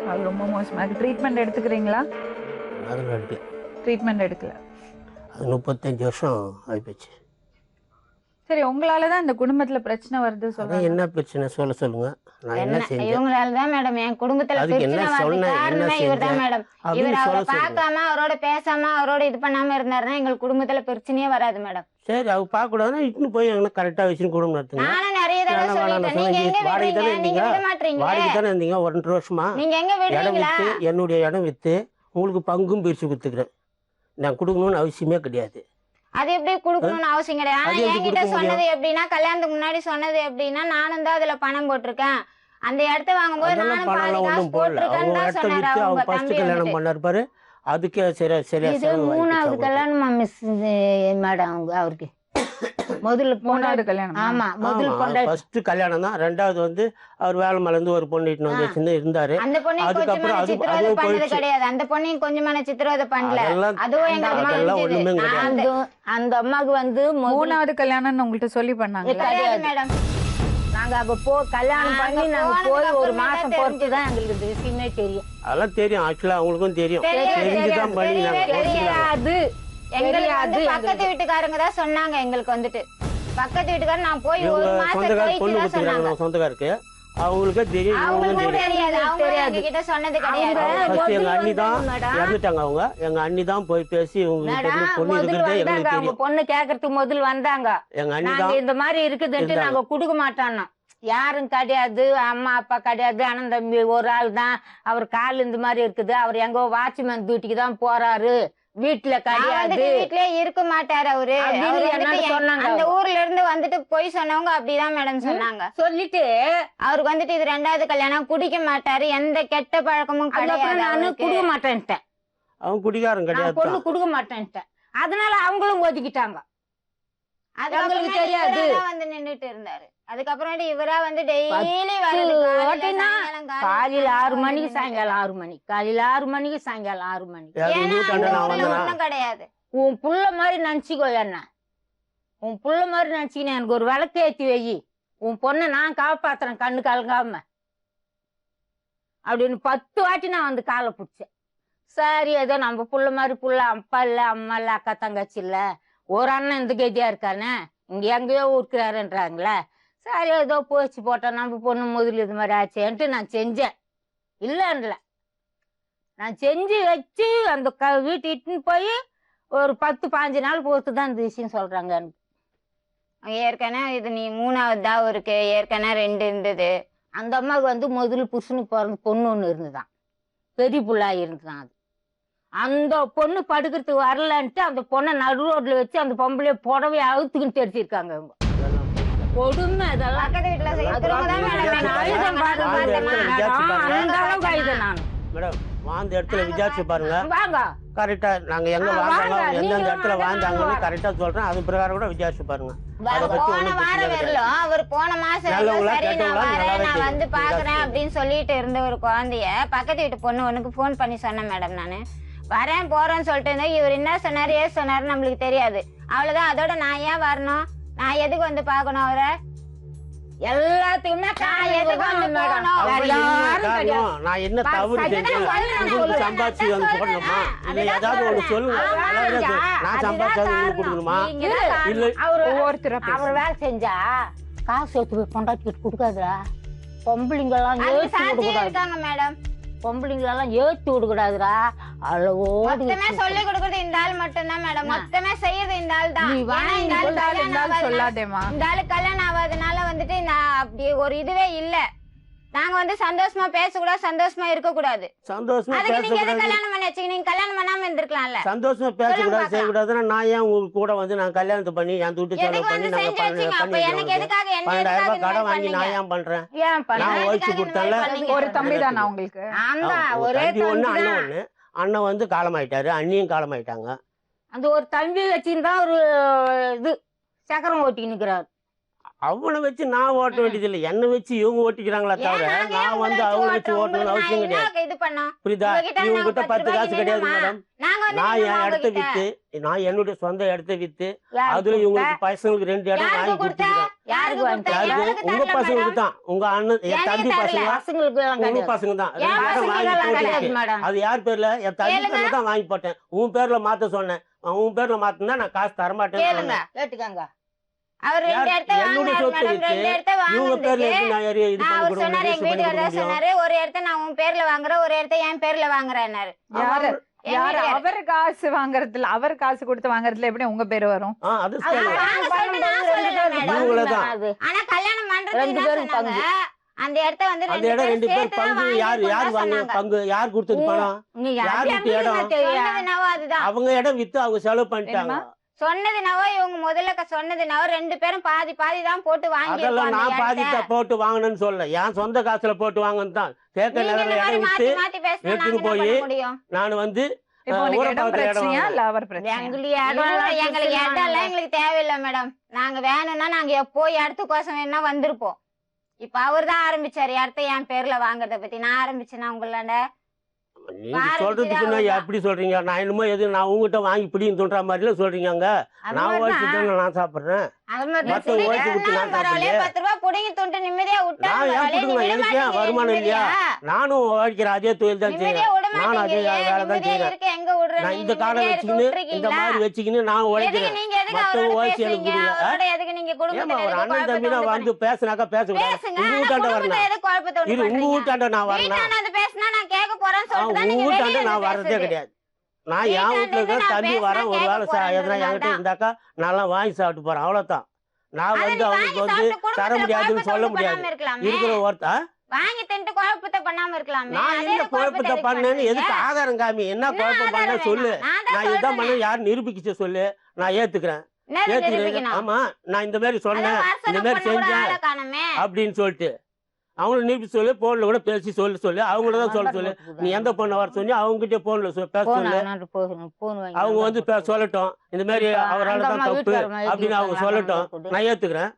அது ரொம்ப மோசமா இருக்கு. ட்ரீட்மெண்ட் எடுத்துக்கிறீங்களா? அதெல்லாம் எடுக்கல. ட்ரீட்மெண்ட் எடுக்கல. அது 35 வருஷம் ஆகிப்போச்சு. சரி, உங்களாலதான் இந்த குடும்பத்துல பிரச்சனை வருது சொல்றேன். என்ன பிரச்சனை சொல்லுங்க. நான் என்ன செஞ்சேன்? இவங்களாலதான் மேடம் என் குடும்பத்துல பிரச்சனை வருது. காரணமே இவர் தான் மேடம். இவர் அவரை பார்க்காம அவரோட பேசாம அவரோட இது பண்ணாம இருந்தாருன்னா எங்களுக்கு குடும்பத்துல பிரச்சனையே வராது மேடம். சரி, அவங்க பார்க்க கூடாதுன்னா இட்டுன்னு போய் எங்கன்னா கரெக்டா வச்சு குடும்பம் நடத்துங்க. நானும் நிறைய தடவை சொல்லிட்டேன். நீங்க எங்க விடுறீங்க? நீங்க விட மாட்டீங்க. வாடகை தானே இருந்தீங்க 1.5 வருஷமா. நீங்க எங்க இடம் விடுறீங்களா? வித்து என்னுடைய இடம் வித்து உங்களுக்கு பங்கும் பிரிச்சு கொடுத்துக்கிறேன். நான் கொடுக்கணும்னு அவசியமே கிடையாது. அது எப்படி குடுக்கணும்னு அவசியம் கிடையாது. ஆனா என்கிட்ட சொன்னது எப்படின்னா, கல்யாணத்துக்கு முன்னாடி சொன்னது எப்படின்னா, நானும் தான் அதுல பணம் போட்டிருக்கேன். அந்த இடத்த வாங்கும்போது நானும் பாதி காசு போட்டிருக்கேன்னு தான் சொன்னாரு அவங்க தம்பி. கல்யாணம் பண்ணாரு பாரு, அதுக்கே சரியா இது 3வது கல்யாணமா மிஸ் மேடம் அவருக்கு? முதல்ல 3வது கல்யாணம். ஆமா, முதல் பொண்டாட்டி. ஃபர்ஸ்ட் கல்யாணம் தான். 2வது வந்து அவர் வேலை மலர்ந்து ஒரு பொண்ணு இட்டுன்னு வந்து வச்சிருந்து இருந்தாரு. அந்த பொண்ணையும் கொஞ்சமான சித்திரவதை பண்ணது கிடையாது. அந்த பொண்ணையும் கொஞ்சமான சித்திரவதை பண்ணல. அதுவும் எங்க அம்மா ஒண்ணுமே கிடையாது. அந்த அம்மாவுக்கு வந்து 3வது கல்யாணம்னு உங்கள்ட்ட சொல்லி பண்ணாங்க கிடையாது மேடம். நாங்க அப்ப கல்யாணம் பண்ணி நாங்க போய் ஒரு மாசம் பொறுத்து தான் எங்களுக்கு இந்த விஷயமே தெரியும். அதெல்லாம் தெரியும். ஆக்சுவலா அவங்களுக்கும் தெரியும். தெரிஞ்சுதான் பண்ணினாங்க. தெரியாது. எங்களுக்கு பக்கத்து வீட்டுக்காரங்க தான் சொன்னாங்க. எங்களுக்கு வந்துட்டு பக்கத்து வீட்டுக்காரர் நான் போய் ஒரு மாசம் கழிச்சு தான் சொன்னாங்க. சொந்தக்காருக்கு அவங்களுக்கே தெரியும். அவங்களுக்கும் தெரியாது. அவங்க எங்க கிட்ட சொன்னது கிடையாது. எங்க அண்ணி தான் இறந்துட்டாங்க. அவங்க எங்க அண்ணி தான் போய் பேசி உங்களுக்கு பொண்ணு இருக்கிறதே எங்களுக்கு தெரியும். பொண்ணு கேக்குறதுக்கு முதல் வந்தாங்க. எங்க அண்ணி நாங்க இந்த மாதிரி இருக்குதுன்ட்டு நாங்க குடுக்க மாட்டோம். யாரும் கிடையாது, அம்மா அப்பா கிடையாது, அண்ணன் தம்பி ஒரு ஆள் தான். அவர் கால் இந்த மாதிரி இருக்குது. அவர் எங்கோ வாட்ச்மேன் டியூட்டிக்கு தான் போறாரு, வீட்டுல கிடையாது, வீட்லயே இருக்க மாட்டாரு அவரு. அந்த ஊர்ல இருந்து வந்துட்டு போய் சொன்னவங்க அப்படிதான் மேடம் சொன்னாங்க. சொல்லிட்டு அவருக்கு வந்துட்டு இது 2வது கல்யாணம், குடிக்க மாட்டாரு, எந்த கெட்ட பழக்கமும் கிடையாது. நானும் குடுக்க மாட்டேன்ட்டேன். அவங்க குடிகாரம் கிடையாது, பொண்ணு குடுக்க மாட்டேன்ட்டேன். அதனால அவங்களும் ஒதுக்கிட்டாங்க. அவங்களுக்கு தெரியாது. வந்து நின்னுட்டு இருந்தாரு. அதுக்கப்புறம் இவரா வந்து டெய்லி காலையில 6 மணிக்கு சாயங்காலம் 6 மணி, காலையில 6 மணிக்கு சாயங்காலம் 6 மணி. கிடையாது. உன் புள்ள மாதிரி நினைச்சுக்கோ. என்ன உன் புள்ள மாதிரி நினைச்சுக்கினேன். எனக்கு ஒரு விளக்கு ஏத்தி வை, உன் பொண்ணை நான் காப்பாத்துறேன் கண்ணு கலங்காம அப்படின்னு 10 வாட்டி நான் வந்து காலை பிடிச்சேன். சரி, ஏதோ நம்ம புள்ள மாதிரி புள்ள, அப்பா இல்ல அம்மா இல்ல அக்கா தங்கச்சி இல்ல, ஒரு அண்ணன் இந்த கதியா இருக்கானே, இங்க எங்கேயோ ஊருக்குறாருன்றாங்களே. சரி, ஏதோ போச்சு போட்டோம், நம்ம பொண்ணு முதல்ல இது மாதிரி ஆச்சேன்ட்டு நான் செஞ்சேன். இல்லைன்ல, நான் செஞ்சு வச்சு அந்த வீட்டு இட்டுன்னு போய் ஒரு 10-15 நாள் பொறுத்து தான் இந்த விஷயம் சொல்றாங்க. ஏற்கனவே இது நீ 3வது தான் இருக்கு, ஏற்கனவே 2 இருந்தது. அந்த அம்மாவுக்கு வந்து முதல்ல புருஷனுக்கு பிறந்த பொண்ணு ஒன்று இருந்துதான், பெரிய புள்ளா இருந்துதான். அது அந்த பொண்ணு படுக்கிறதுக்கு வரலன்ட்டு அந்த பொண்ணை நடு ரோட்ல வச்சு அந்த பொம்பளைய புடவைய அவுத்துக்கின்னு தெரிச்சிருக்காங்க அவங்க. கொடுமை அதெல்லாம். பக்கத்து வீட்டுல இருக்கிறவங்க தான் மேடம் நான் அழுதேன் பாருங்க, அந்த அளவுக்கு அழுதேன் நான். மேடம் வாழ்ந்த இடத்துல விசாரிச்சு பாருங்க, வாங்க கரெக்டா நாங்க எங்க வாழ்ந்தாங்க எந்தெந்த இடத்துல வாழ்ந்தாங்கன்னு கரெக்டா சொல்றேன். அது பிரகாரம் கூட விசாரிச்சு பாருங்க. அதை பத்தி போன ஒண்ணும் வாரம் பிரச்சனை கிடையாது. வரலாம் அவர் போன மாசம் நல்லவங்களா, சரி நான் கெட்டவங்களா, வரேன் நல்லாவே நான் வந்து தெரியும். பாக்குறேன் அப்படின்னு சொல்லிட்டு இருந்த ஒரு குழந்தைய பக்கத்து வீட்டு பொண்ணு உனக்கு ஃபோன் பண்ணி சொன்னேன் மேடம். நானு வரேன் போறேன்னு சொல்லிட்டு இருந்தேன். இவர் என்ன சொன்னாரு ஏன் சொன்னாரு நம்மளுக்கு தெரியாது. அவ்வளவுதான். அதோட நான் ஏன் வரணும், நான் எதுக்கு வந்து பாக்கணும் அவரை, எல்லாத்துக்குமே நான் எதுக்கு வந்து போகணும்? அவங்க என்ன எல்லாரும் காரணம்? தெரியும். நான் என்ன தவறு செஞ்சேன்? உங்களுக்கு சம்பாதிச்சு வந்து போடணுமா? இல்ல ஏதாவது ஒண்ணு சொல்லுங்க. நான் சம்பாதிச்சது உங்களுக்கு கொடுக்கணுமா? இல்ல ஒவ்வொருத்தர அவர் வேலை செஞ்சா காசு எடுத்து போய் பொண்டாட்டிட்டு கொடுக்காதா? பொம்பளைங்கெல்லாம் அதுக்கு ஏற்றி சாட்சியே விடக்கூடாது. இருக்காங்க மேடம். பொம்பளைங்களெல்லாம் ஏற்றி விடக்கூடாதுடா. அதுல ஓடி மொத்தமே சொல்லி கொடுக்கறது இந்த ஆள் மட்டும்தான் மேடம். மொத்தமே செய்யறது இந்த ஆள் தான். நீ ஏன்னா வாங்கி இந்த ஆள் இருந்தாலும் கல்யாணம் ஆகாதனால- சொல்லாதேமா. இந்த ஆளு கல்யாணம் ஆகாதனால வந்துட்டு நான் அப்படி ஒரு இதுவே இல்ல. நாங்க வந்து சந்தோஷமா பேசக்கூடாது, சந்தோஷமா இருக்க கூடாது. சந்தோஷமா அதுக்கு நீங்க எது பேசக்கூடாது, கல்யாணம் பண்ணி வச்சீங்க? நீங்க கல்யாணம் பண்ணாம இருந்திருக்கலாம்ல. சந்தோஷமா பேசக்கூடாது, செய்யக்கூடாதுன்னா நான் ஏன் உங்களுக்கு கூட வந்து நான் கல்யாணத்தை பண்ணி என் துட்டு செலவு எதுக்கு பண்ணி வந்து நாங்க செஞ்சு வச்சீங்க? அப்ப எனக்கு எதுக்காக என்ன 12,000 எதுக்காக ரூபாய் கடன் வாங்கி பண்ணீங்க? நான் ஏன் பண்றேன்? ஏன் பண்ண? நான் நான் ஓய்ச்சு எதுக்காக கொடுத்தேன்ல. இந்த மாதிரி ஒரு பண்ணீங்க? தம்பி தானா உங்களுக்கு? ஆமா, ஒரு ஒரே தம்பி ஒண்ணு, தம்பி அண்ணன் தான். ஒண்ணு. அண்ணன் வந்து காலமாயிட்டாரு, அண்ணியும் காலமாயிட்டாங்க. அந்த ஒரு தம்பி வச்சுருந்தா ஒரு இது சக்கரம் ஓட்டின்னு இருக்கிறார். அவனை வச்சு நான் ஓட்ட வேண்டியது இல்லை, என்ன வச்சு இவங்க ஓட்டிக்கிறாங்களா தவிர ஏன் நாங்க நான் உங்களை வந்து வச்சு அவங்க வச்சு ஓட்டுறோம்? ஓட்டணும்னு உங்களுக்கு அவசியம் நான் கிடையாது. என்ன இது பண்ணோம்? புரியுதா? உங்ககிட்ட இவங்க நாங்க கிட்ட 10 10 காசு கிடையாது ரூபாய்க்கு மேடம். நாங்க வந்து நான் என் நின்னோமா இடத்த உங்ககிட்ட? வித்து, நான் என்னுடைய சொந்த இடத்த வித்து, யாருக்கு அதுல கொடுத்த? இவங்களுக்கு பசங்களுக்கு 2 இடம் யாருக்கு வாங்கி கொடுத்த? கொடுத்துருக்கேன். யாருக்கு கொடுத்த? வாங்கி யாருக்கு? யாருக்கு உங்க தரல பசங்களுக்கு மேடம்? தான், உங்க அண்ணன் என் எனக்கு தம்பி தரல. பசங்க, பசங்களுக்கு எல்லாம் உங்க கிடையாது. பசங்க தான். என் 2 இடம் வாங்கி பசங்களுக்கெல்லாம் கிடையாது போட்டுருக்கு. மேடம். அது யார் பேர்ல? என் தம்பி கேளுங்க. பேர்ல தான் வாங்கி போட்டேன். உன் பேர்ல மாத்த சொன்னேன். உன் பேர்ல மாத்தினா நான் காசு தரமாட்டேன்னு கேளுங்க. சொன்னேன். கேட்டுக்கங்க. அவர் 2 யார்? இடத்த என்னுடைய வாங்கினாரு சொத்து மேடம். வித்து 2 இடத்த இவங்க பேர்ல வாங்குறதுக்கு எப்படி நான் இது நான் பண்ணி அவர் கொடுக்க சொன்னாரு, முடியும்? எங்க ரிஜிஸ்டர் பண்ணி வீட்டுக்காரர் கொடுக்க முடியும்? சொன்னாரு, ஒரு இடத்த நான் உன் பேர்ல வாங்குறேன், ஒரு இடத்த என் பேர்ல வாங்குறேன்னாரு. யாரு என் யாரு வீட்டுக்காரர். அவர் காசு வாங்குறதுல, அவர் காசு கொடுத்து வாங்குறதுல எப்படி உங்க பேரு வரும்? அது அது சொல்லுங்க. வாங்க சொல்லிட்டு நான் சொல்லல மேடம். இவங்களதான். அது ஆனா கல்யாணம் பண்றது 2 என்ன பேரும் சொன்னாங்க? அந்த இடத்த வந்து அந்த 2 இடம் 2 பேர் சேர்த்து தான் பங்கு. வாங்கி யார் யார் கொடுத்தா வாங்க சொன்னாங்க. பங்கு? யார் கொடுத்தது பணம்? நீ யார் யார் விட்டு இடம்? சொன்னது நவோ அதுதான். அவங்க இடம் வித்து அவங்க செலவு பண்ணிட்டாங்க. சொன்னது நவோ இவங்க முதல்ல சொன்னது நவோ 2 பேரும் பாதி பாதி தான் போட்டு வாங்கி அதெல்லாம் நான் பாதித்த போட்டு வாங்கணும்னு சொல்ல, என் சொந்த காசுல போட்டு வாங்கன்னு தான். தேக்க நிலையில இடம் வித்து மாத்தி பேசினா எடுத்துட்டு நாங்க என்ன போய் பண்ண முடியும்? நான் வந்து இப்போ உனக்கு இடம் ஊரப்பாக்கத்துல இடம் பிரச்சனையா வாங்கினேன். இல்ல அவர் பிரச்சனையா? எங்களுக்கு இடம் எங்களுக்கு இடம் எல்லாம் எங்களுக்கு தேவையில்லை மேடம். நாங்க வேணும்னா நாங்க எப்போ இடத்துக்கோசம் வேணா வந்திருப்போம். இப்ப அவர் தான் ஆரம்பிச்சாரு இடத்த என் பேர்ல வாங்குறத பத்தி. நான் ஆரம்பிச்சேன்னா உங்களாண்ட நீங்க சொல்றதுக்கு நான் எப்படி சொல்றீங்க? நான் என்னமோ எது நான் உங்ககிட்ட வாங்கி பிடின்னு சொல்ற மாதிரில சொல்றீங்க. நான் ஓய்ச்சி தானே நான் சாப்பிடுறேன். அது மாதிரி மத்த தான் ஓய்ச்சி விட்டு நான் பரவாயில்லையே, சாப்பிடலையே. 10 ரூபாய் புடிங்கி துண்டு நிம்மதியா விட்டா நான் ஏன் பரவாயில்லையே. கொடுக்கணும்? நீங்க எனக்கு ஏன் விட வருமானம் இல்லையா? மாட்டீங்க. நானும் உழைக்கிற அதே தொழில் தான் நிம்மதியா செய்யறேன். விட நானும் அதே மாட்டீங்க. வேலை தான் நிம்மதியா செய்யறேன். இருக்க எங்க விடுறேன்? நான் நீங்க இந்த காலை நிம்மதியா இருக்க வச்சுக்கின்னு இந்த விட்டுருக்கீங்களா? மாதிரி வச்சுக்கின்னு நான் எதுக்கு உழைக்கிறேன். நீங்க எதுக்கு மத்த அவரோட ஓய்ச்சி எனக்கு பேசுறீங்க? புரியல. அவரோட எதுக்கு நீங்க ஏமா குடும்பத்துல ஒரு எதுக்கு அண்ணன் குழப்பத்தை தம்பினா உண்டு வந்து பேசுனாக்கா பேசக்கூடாது. பேசுங்க. உங்க ஆனா வீட்டாண்ட குடும்பத்துல வரணும். எதுக்கு குழப்பத்தை உண்டு இது உங்க பண்றீங்க? வீட்டாண்ட நான் வரணும். வீட்டாண்ட வந்து பேசினா நான் கேட்க போறேன்னு சொல்லிட்டு தான் உங்க நீங்க வீட்டாண்ட வெளியில நான் இருந்து வரதே பேசுறது. கிடையாது. நான் என் வீட்டாண்ட வீட்டுல இருக்கிற நான் தம்பி பேசினா வரேன், ஒரு கேட்க வேலை எதனா என்கிட்ட போறேன்றதுனால இருந்தாக்கா நல்லா வாங்கி சாப்பிட்டு போறேன், அவ்வளவுதான். நான் அதை வந்து நீ அவங்களுக்கு வாங்கி வந்து சாப்பிட்டு தர குடும்பத்துல முடியாதுன்னு குழப்பத்தை சொல்ல உண்டு முடியாது. பண்ணாம இருக்கலாமே. இருக்கிற ஒருத்தர் வாங்கி தின்ட்டு குழப்பத்தை பண்ணாம இருக்கலாமே. நான் அதே என்ன குழப்பத்தை எதுக்கு பண்ணேன்னு பண்றீங்க? எதுக்கு ஆதாரம் காமி? என்ன குழப்பம் பண்ண ஆதாரம் சொல்லு. வேணாம். நான் தான் நான் இதுதான் சொல்றேனே. பண்ண யார் நிரூபிக்கிச்சு சொல்லு, நான் ஏத்துக்கிறேன். என்னது ஏத்துக்கிறேன். நிரூபிக்கணும்? ஆமா நான் இந்த மாதிரி அதான் சொன்னேன், இந்த வாசனை மாதிரி பொண்ணு கூட செஞ்சேன் ஆளை காணோமே. அப்படின்னு சொல்லிட்டு அவங்கள நிரூபிச்சு சொல்லு. போன்ல கூட பேசி சொல்லு. அவங்கள தான் சொல்ல சொல்லு. நீ எந்த பொண்ணை வர சொல்லி அவங்க கிட்டே போன்ல பேச சொல்லு. அவங்க வந்து சொல்லட்டும், இந்த மாதிரி அவரால் தான் தப்பு அப்படின்னு அவங்க சொல்லட்டும். நான் ஏத்துக்கிறேன்.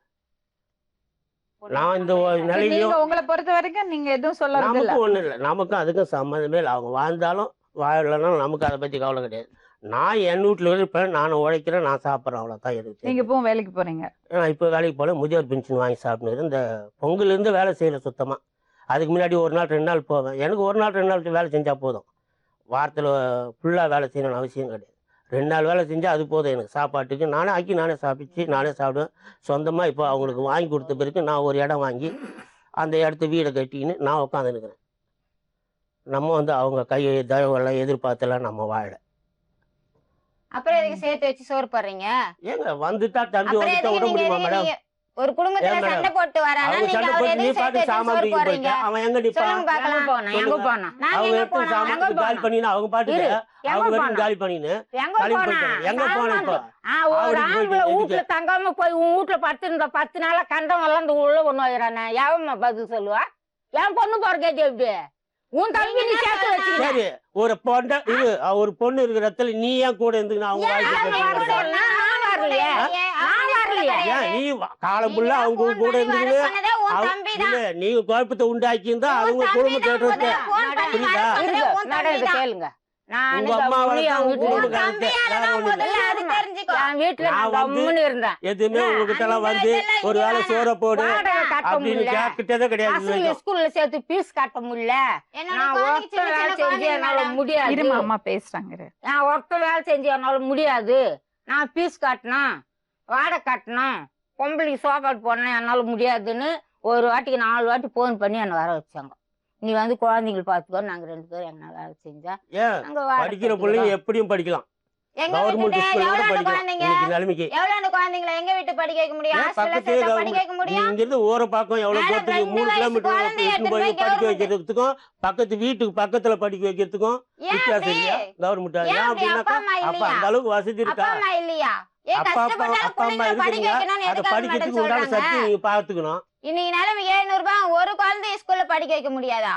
நான் இந்த நிலையிலையும் நீங்க உங்களை பொறுத்த வரைக்கும் நீங்க எதுவும் சொல்லறது இல்ல. நமக்கும் ஒண்ணும் இல்லை, நமக்கும் அதுக்கும் சம்மந்தமே இல்லை. அவங்க வாழ்ந்தாலும் வாழலைனாலும் நமக்கு அதை பத்தி கவலை கிடையாது. நான் என் வீட்டுல இருப்பேன், நான் உழைக்கிறேன், நான் சாப்பிட்றேன், அவ்வளோதான் இருக்கு. நீங்க இப்போ வேலைக்கு போறீங்க? நான் இப்போ வேலைக்கு போல முதியோர் பென்ஷன் வாங்கி சாப்பிட்டு இந்த பொங்கலேருந்து வேலை செய்யல சுத்தமாக. அதுக்கு முன்னாடி 1 நாள் 2 நாள் போவேன். எனக்கு 1 நாள் 2 நாள் வேலை செஞ்சால் போதும். வாரத்தில் ஃபுல்லாக வேலை செய்யணும்னு அவசியம் கிடையாது. 2 நாள் வேலை செஞ்சால் அது போதும் எனக்கு. சாப்பாட்டுக்கு நானே ஆக்கி நானே சாப்பிடுவேன். சொந்தமாக இப்போ அவங்களுக்கு வாங்கி கொடுத்த பிறகு நான் ஒரு இடம் வாங்கி அந்த இடத்த வீடை கட்டிக்கின்னு நான் உட்காந்துருக்கிறேன். நம்ம வந்து அவங்க கை தயவெல்லாம் எதிர்பார்த்தெல்லாம் நம்ம வாழ. அப்புறம் எதுக்கு சேர்த்து வச்சு சோறு போடுறீங்க? ஏங்க வந்துட்டா தம்பி அப்புறம் வந்துட்டா எதுக்கு விட முடியுமா மேடம்? ஒரு குடும்பத்துல ஏன் மேடம்? சண்டை போட்டு வரானா அவங்க நீங்க சண்டை அவர் போட்டு நீ எதையும் பாட்டு சேர்த்து சாமான் சோறு தூக்கி போடுறீங்க. போயிட்ட அவன் எங்க நிப்பான்? சொல்லுங்க எங்க பார்க்கலாம். போனா எங்க போனா நாங்க அவங்க எங்க எடுத்து போனோம்? சாமான் எங்க காலி போனா? பண்ணினா அவங்க பாட்டுக்கு இரு, எங்க அவங்க வரைக்கும் போனா? காலி பண்ணின்னு எங்க காலி போனா பண்ணிட்டாங்க. எங்க போன இப்போ? ஒரு ஆவடிக்கு ஆம்பளை போயிட்டு வீட்டுல எதுக்கு? தங்காம போய் உன் வீட்டுல படுத்திருந்த 10 நாளா கண்டம் எல்லாம் இந்த உள்ள ஒண்ணு வயிறானே யாவம்மா பதில் சொல்லுவா? என் பொண்ணு போறக்கே எப்படி உன் தம்பி நீ சேர்த்து வச்சுக்கிற சரி ஒரு பொண்ணு இது ஒரு பொண்ணு இருக்கிற இடத்துல நீ ஏன் கூட இருந்து அவங்க வாழ்க்கை நான் கெடுத்து கூட விடுற? நான் வரலையே. நான் வரலையே. ஏன் நீ காலம் ஃபுல்லா அவங்க கூட இருந்துக்கிட்டு இல்ல நீ குழப்பத்தை உண்டாக்கி இருந்தா அவங்க குடும்பம் கேட்டுறது புரியுதா? மேடம் இதை கேளுங்க. நான் உங்க அம்மா வளர்த்தா என் உங்க வீட்டுல குடும்பம் கணக்கு வேற ஒண்ணு இல்ல. என் வீட்டுல நான் நான் வந்து கம்முன்னு இருந்தேன். எதுவுமே உங்ககிட்ட எல்லாம் வந்து ஒரு வேளை சோற போடு வாடகை கட்ட அப்படின்னு முடியல. கேட்டுட்டதே கிடையாது இது பசங்க வரைக்கும். ஸ்கூல்ல சேர்த்து பீஸ் கட்ட முடியல. நான் ஒருத்தர் வேலை செஞ்சு என்னால முடியாது. இருமா அம்மா பேசுறாங்க இரு. நான் ஒருத்தர் வேலை செஞ்சு என்னால முடியாது. நான் பீஸ் கட்டணும், வாடகை கட்டணும், பொம்பளைக்கு சாப்பாடு போடணும் என்னால முடியாதுன்னு ஒரு வாட்டிக்கு 4 வாட்டி போன் பண்ணி என்னை வர வச்சாங்க. நீ வந்து குழந்தைங்களை பார்த்துக்கோ, நாங்க 2 பேரும் என்ன வேலை செஞ்சா ஏன் நாங்க வாடகை படிக்கிற பிள்ளைங்க எப்படியும் படிக்கலாம். எங்க கவர்மெண்ட் வீட்டுல ஸ்கூல்ல கூட எவ்வளவு படிக்கலாம் குழந்தைங்க இன்னைக்கு நிலைமைக்கு. எவ்வளவு குழந்தைங்களை எங்க வீட்டு படிக்க வைக்க முடியும்? ஏன் ஹாஸ்டல்ல பக்கத்து சேர்த்தா படிக்க வைக்க நீ முடியும்? இங்கிருந்து ஊரை பக்கம் எவ்வளவு மேடம், போறதுக்கு 2 3 வயசு கிலோமீட்டர் குழந்தைய இட்டு எடுத்துட்டு போய் போய் படிக்க government. வைக்கிறதுக்கும் பக்கத்து வீட்டுக்கு பக்கத்துல படிக்க வைக்கிறதுக்கும் ஏன் வித்தியாசம் அப்படி? இல்லையா கவர்மெண்ட்? ஏன் ஏன் அப்படி? அப்படின்னாக்கா அப்பா அம்மா அப்ப இல்லையா? அந்த அளவுக்கு வசதி அப்பா இருக்கா? அம்மா இல்லையா? ஏன் அப்பா கஷ்டப்பட்டாலும் அப்பா அம்மா பிள்ளைங்களை படிக்க இருக்குதுங்க வைக்கணும்னு அதை எதுக்காக மேடம் படிக்கிறதுக்கு உண்டான சொல்றாங்க? சக்தி நீங்க பாத்துக்கணும். இன்னைக்கு நிலைமை 700 ரூபாய் ஒரு குழந்தைய ஸ்கூல்ல படிக்க வைக்க முடியாதா?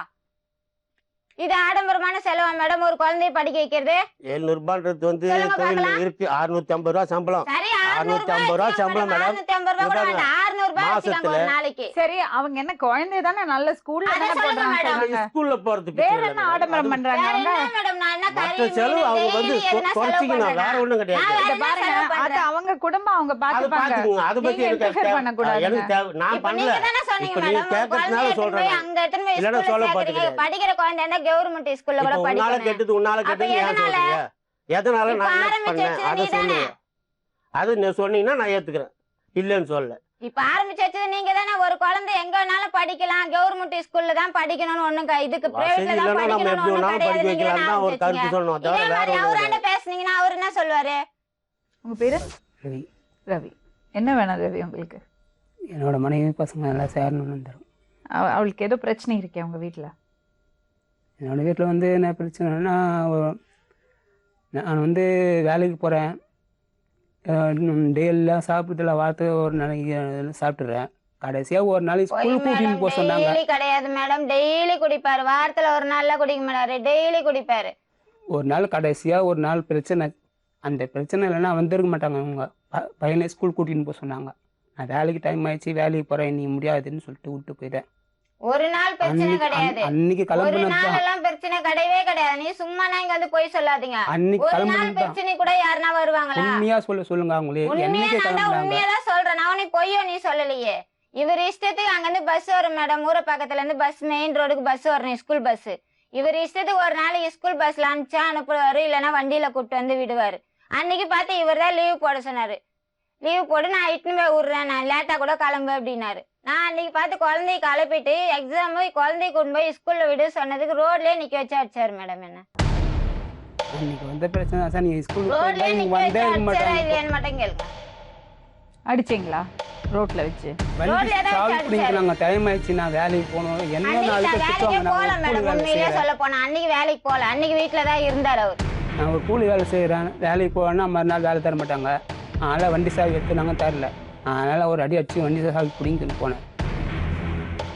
இது ஆடம்பரமான செலவா மேடம் ஒரு குழந்தைய படிக்க வைக்கிறது? 700 ரூபான்றது வந்து சொல்லுங்க தொழில் பார்க்கலாம். இருக்கு 650 ரூபா சம்பளம். சரி 650 ரூபா சம்பளம் மேடம். 650 ரூபாய் கூட வேண்டாம். 600 ரூபாய் வச்சுக்காங்க ஒரு நாளைக்கு. சரி அவங்க என்ன குழந்தைய தானே நல்ல ஸ்கூல்ல அதை தானே சொல்லுங்க போடுறாங்க மேடம். சொல்றாங்க. ஸ்கூல்ல போறதுக்கு வேற பிரச்சனை என்ன இல்லை ஆடம்பரம் மேடம். பண்றாங்க வேற அவங்க? என்ன மேடம் நான் என்ன மற்ற கறி செலவு மீன் அவங்க வந்து daily எதுனா செலவு குறைச்சிக்கணும் வேற பண்றேனா? ஒண்ணும் கிடையாது. நான் இத என்ன பாருங்க செலவு அது பண்றேன்? அவங்க குடும்பம் அவங்க அது பாத்துப்பாங்க. பாத்துக்குங்க அதை பத்தி நீங்க எனக்கு interfere பண்ணக்கூடாதுங்க. எனக்கு தேவை நான் இப்ப பண்ணல. நீங்க தானே சொன்னீங்க இப்ப நீங்க மேடம் உங்க கேட்கறதுனால குழந்தைய எடுத்துன்னு சொல்றேன் போய் நான். அங்க எடுத்துன்னு போய் இல்லைன்னா ஸ்கூல்ல சொல்ல சேர்க்கறீங்க. பாத்துக்கிறேன். படிக்கிற குழந்தை இருந்தா கவர்மெண்ட் ஸ்கூல்ல கூட இப்போ உன்னால படிக்கணும். கெட்டது உன்னால அப்ப கெட்டது ஏன் எதனால? சொல்றீங்க? எதனால இப்ப நான் என்ன ஆரம்பிச்சு பண்ணேன் வச்சது அதை நீதானே? சொல்லுங்க. அது நீ சொன்னீங்கன்னா நான் ஏத்துக்கிறேன் இல்லைன்னு சொல்லல. இப்ப ஆரம்பிச்சு வச்சது நீங்க தானே. ஒரு குழந்தை எங்க வேணாலும் படிக்கலாம், கவர்மெண்ட் ஸ்கூல்ல தான் படிக்கணும்னு ஒண்ணும் இதுக்கு வசதி பிரைவேட்ல தான் இல்லைன்னா நம்ம படிக்கணும்னு எப்படி ஒண்ணும் வேணாலும் கிடையாது. படிக்க நீங்க வைக்கலாம் தானே தான் ஒரு ஆரம்பிச்சீங்க. கருத்து சொல்லணும் இதே தவிர வேற மாதிரி ஒண்ணும் அவராண்ட கிடையாது. பேசுனீங்கன்னா அவர் என்ன சொல்லுவாரு? உங்க பேரு ரவி. ரவி. என்ன வேணும் ரவி உங்களுக்கு? என்னோட மனைவி பசங்க எல்லாம் சேரணும்னு தரும். அவளுக்கு ஏதோ பிரச்சனை இருக்கே உங்க வீட்டுல? என்னோட வீட்டில் வந்து என்ன பிரச்சனைனா நான் வந்து வேலைக்கு போகிறேன். டெய்லியெல்லாம் சாப்பிட்றதுல வாரத்துக்கு ஒரு நாளைக்கு சாப்பிட்டுறேன். கடைசியாக ஒரு நாளைக்கு ஸ்கூலுக்கு கூட்டின்னு போக சொன்னாங்க. டெய்லி கிடையாது மேடம், டெய்லி குடிப்பாரு. வாரத்துல ஒரு நாள்ல குடிக்க மாட்டாரு, டெய்லி குடிப்பாரு. ஒரு நாள் கடைசியாக ஒரு நாள் பிரச்சனை. அந்த பிரச்சனை இல்லைன்னா வந்துருக்க மாட்டாங்க. அவங்க பையனை ஸ்கூல் கூட்டின்னு போக சொன்னாங்க. நான் வேலைக்கு டைம் ஆயிடுச்சு, வேலைக்கு போகிறேன், நீ முடியாதுன்னு சொல்லிட்டு விட்டு போயிட்டேன். ஒரு நாள் பிரச்சனை கிடையாது. அன்னைக்கு ஒரு கிளம்புனது நாள் தான். எல்லாம் பிரச்சனை கிடையவே கிடையாது. நீ சும்மா இங்க வந்து போய் சொல்லாதீங்க. அன்னைக்கு ஒரு நாள் கிளம்புனது தான். பிரச்சனை கூட யாருன்னா வருவாங்களா? உண்மையாக சொல்லுங்க அவங்களே. உண்மையா என்னைக்கு நான் தான் கிளம்புனாங்க? உண்மையாதான் சொல்றேன். நான் உனக்கு பொய்யோ நீ சொல்லலையே. இவர் இஷ்டத்துக்கு அங்கிருந்து பஸ் வரும் மேடம். ஊர பக்கத்துல இருந்து பஸ், மெயின் ரோடுக்கு பஸ் வரணும், ஸ்கூல் பஸ். இவர் இஷ்டத்துக்கு ஒரு நாளைக்கு ஸ்கூல் பஸ்ல அனுப்பிச்சா அனுப்புவாரு, இல்லைன்னா வண்டியில கூப்பிட்டு வந்து விடுவாரு. அன்னைக்கு பார்த்து இவர் தான் லீவ் போட சொன்னாரு. லீவ் போட்டு நான் இட்டுன்னு போய் விடுறேன், நான் லேட்டா கூட கிளம்பு அப்படின்னாரு. நான் அன்னைக்கு பார்த்து குழந்தைய கிளப்பிட்டு எக்ஸாம் குழந்தைய கொண்டு போய் ஸ்கூல்ல விடு சொன்னதுக்கு ரோட்லயே நிக்க வச்சு அடிச்சாரு மேடம். என்ன அன்னைக்கு வந்த பிரச்சனை தான் சார். நீ ஸ்கூலுக்கு ரோட்லயே போய் நிக்க வந்தே வச்சு இருக்க அடிச்சாரா மாட்டாங்க. இல்லையான்னு மட்டும் கேளுங்க. அடிச்சீங்களா ரோட்ல வச்சு? வண்டி ரோட்ல தான் சால்வ் வச்சு பண்ணிக்கிறாங்க. டைம் ஆயிடுச்சு, நான் வேலைக்கு போகணும். என்ன அன்னைக்கு நாளைக்கு நான் திட்டுவாங்க. வேலைக்கே போகல நான் ஒரு மேடம். கூலி வேலை உண்மையிலேயே செய்கிறேன். சொல்ல போனா அன்னைக்கு வேலைக்கு போகல. அன்னைக்கு வீட்டுல தான் இருந்தார் அவர். நான் ஒரு கூலி வேலை செய்கிறேன். வேலைக்கு போவேன்னா மறுநாள் வேலை தர மாட்டாங்க. அதனால் வண்டி சாவி எடுத்து நாங்கள் தரல. அதனால் ஒரு அடி அடிச்சு வண்டி சாவி பிடிங்கிட்டு போனேன்.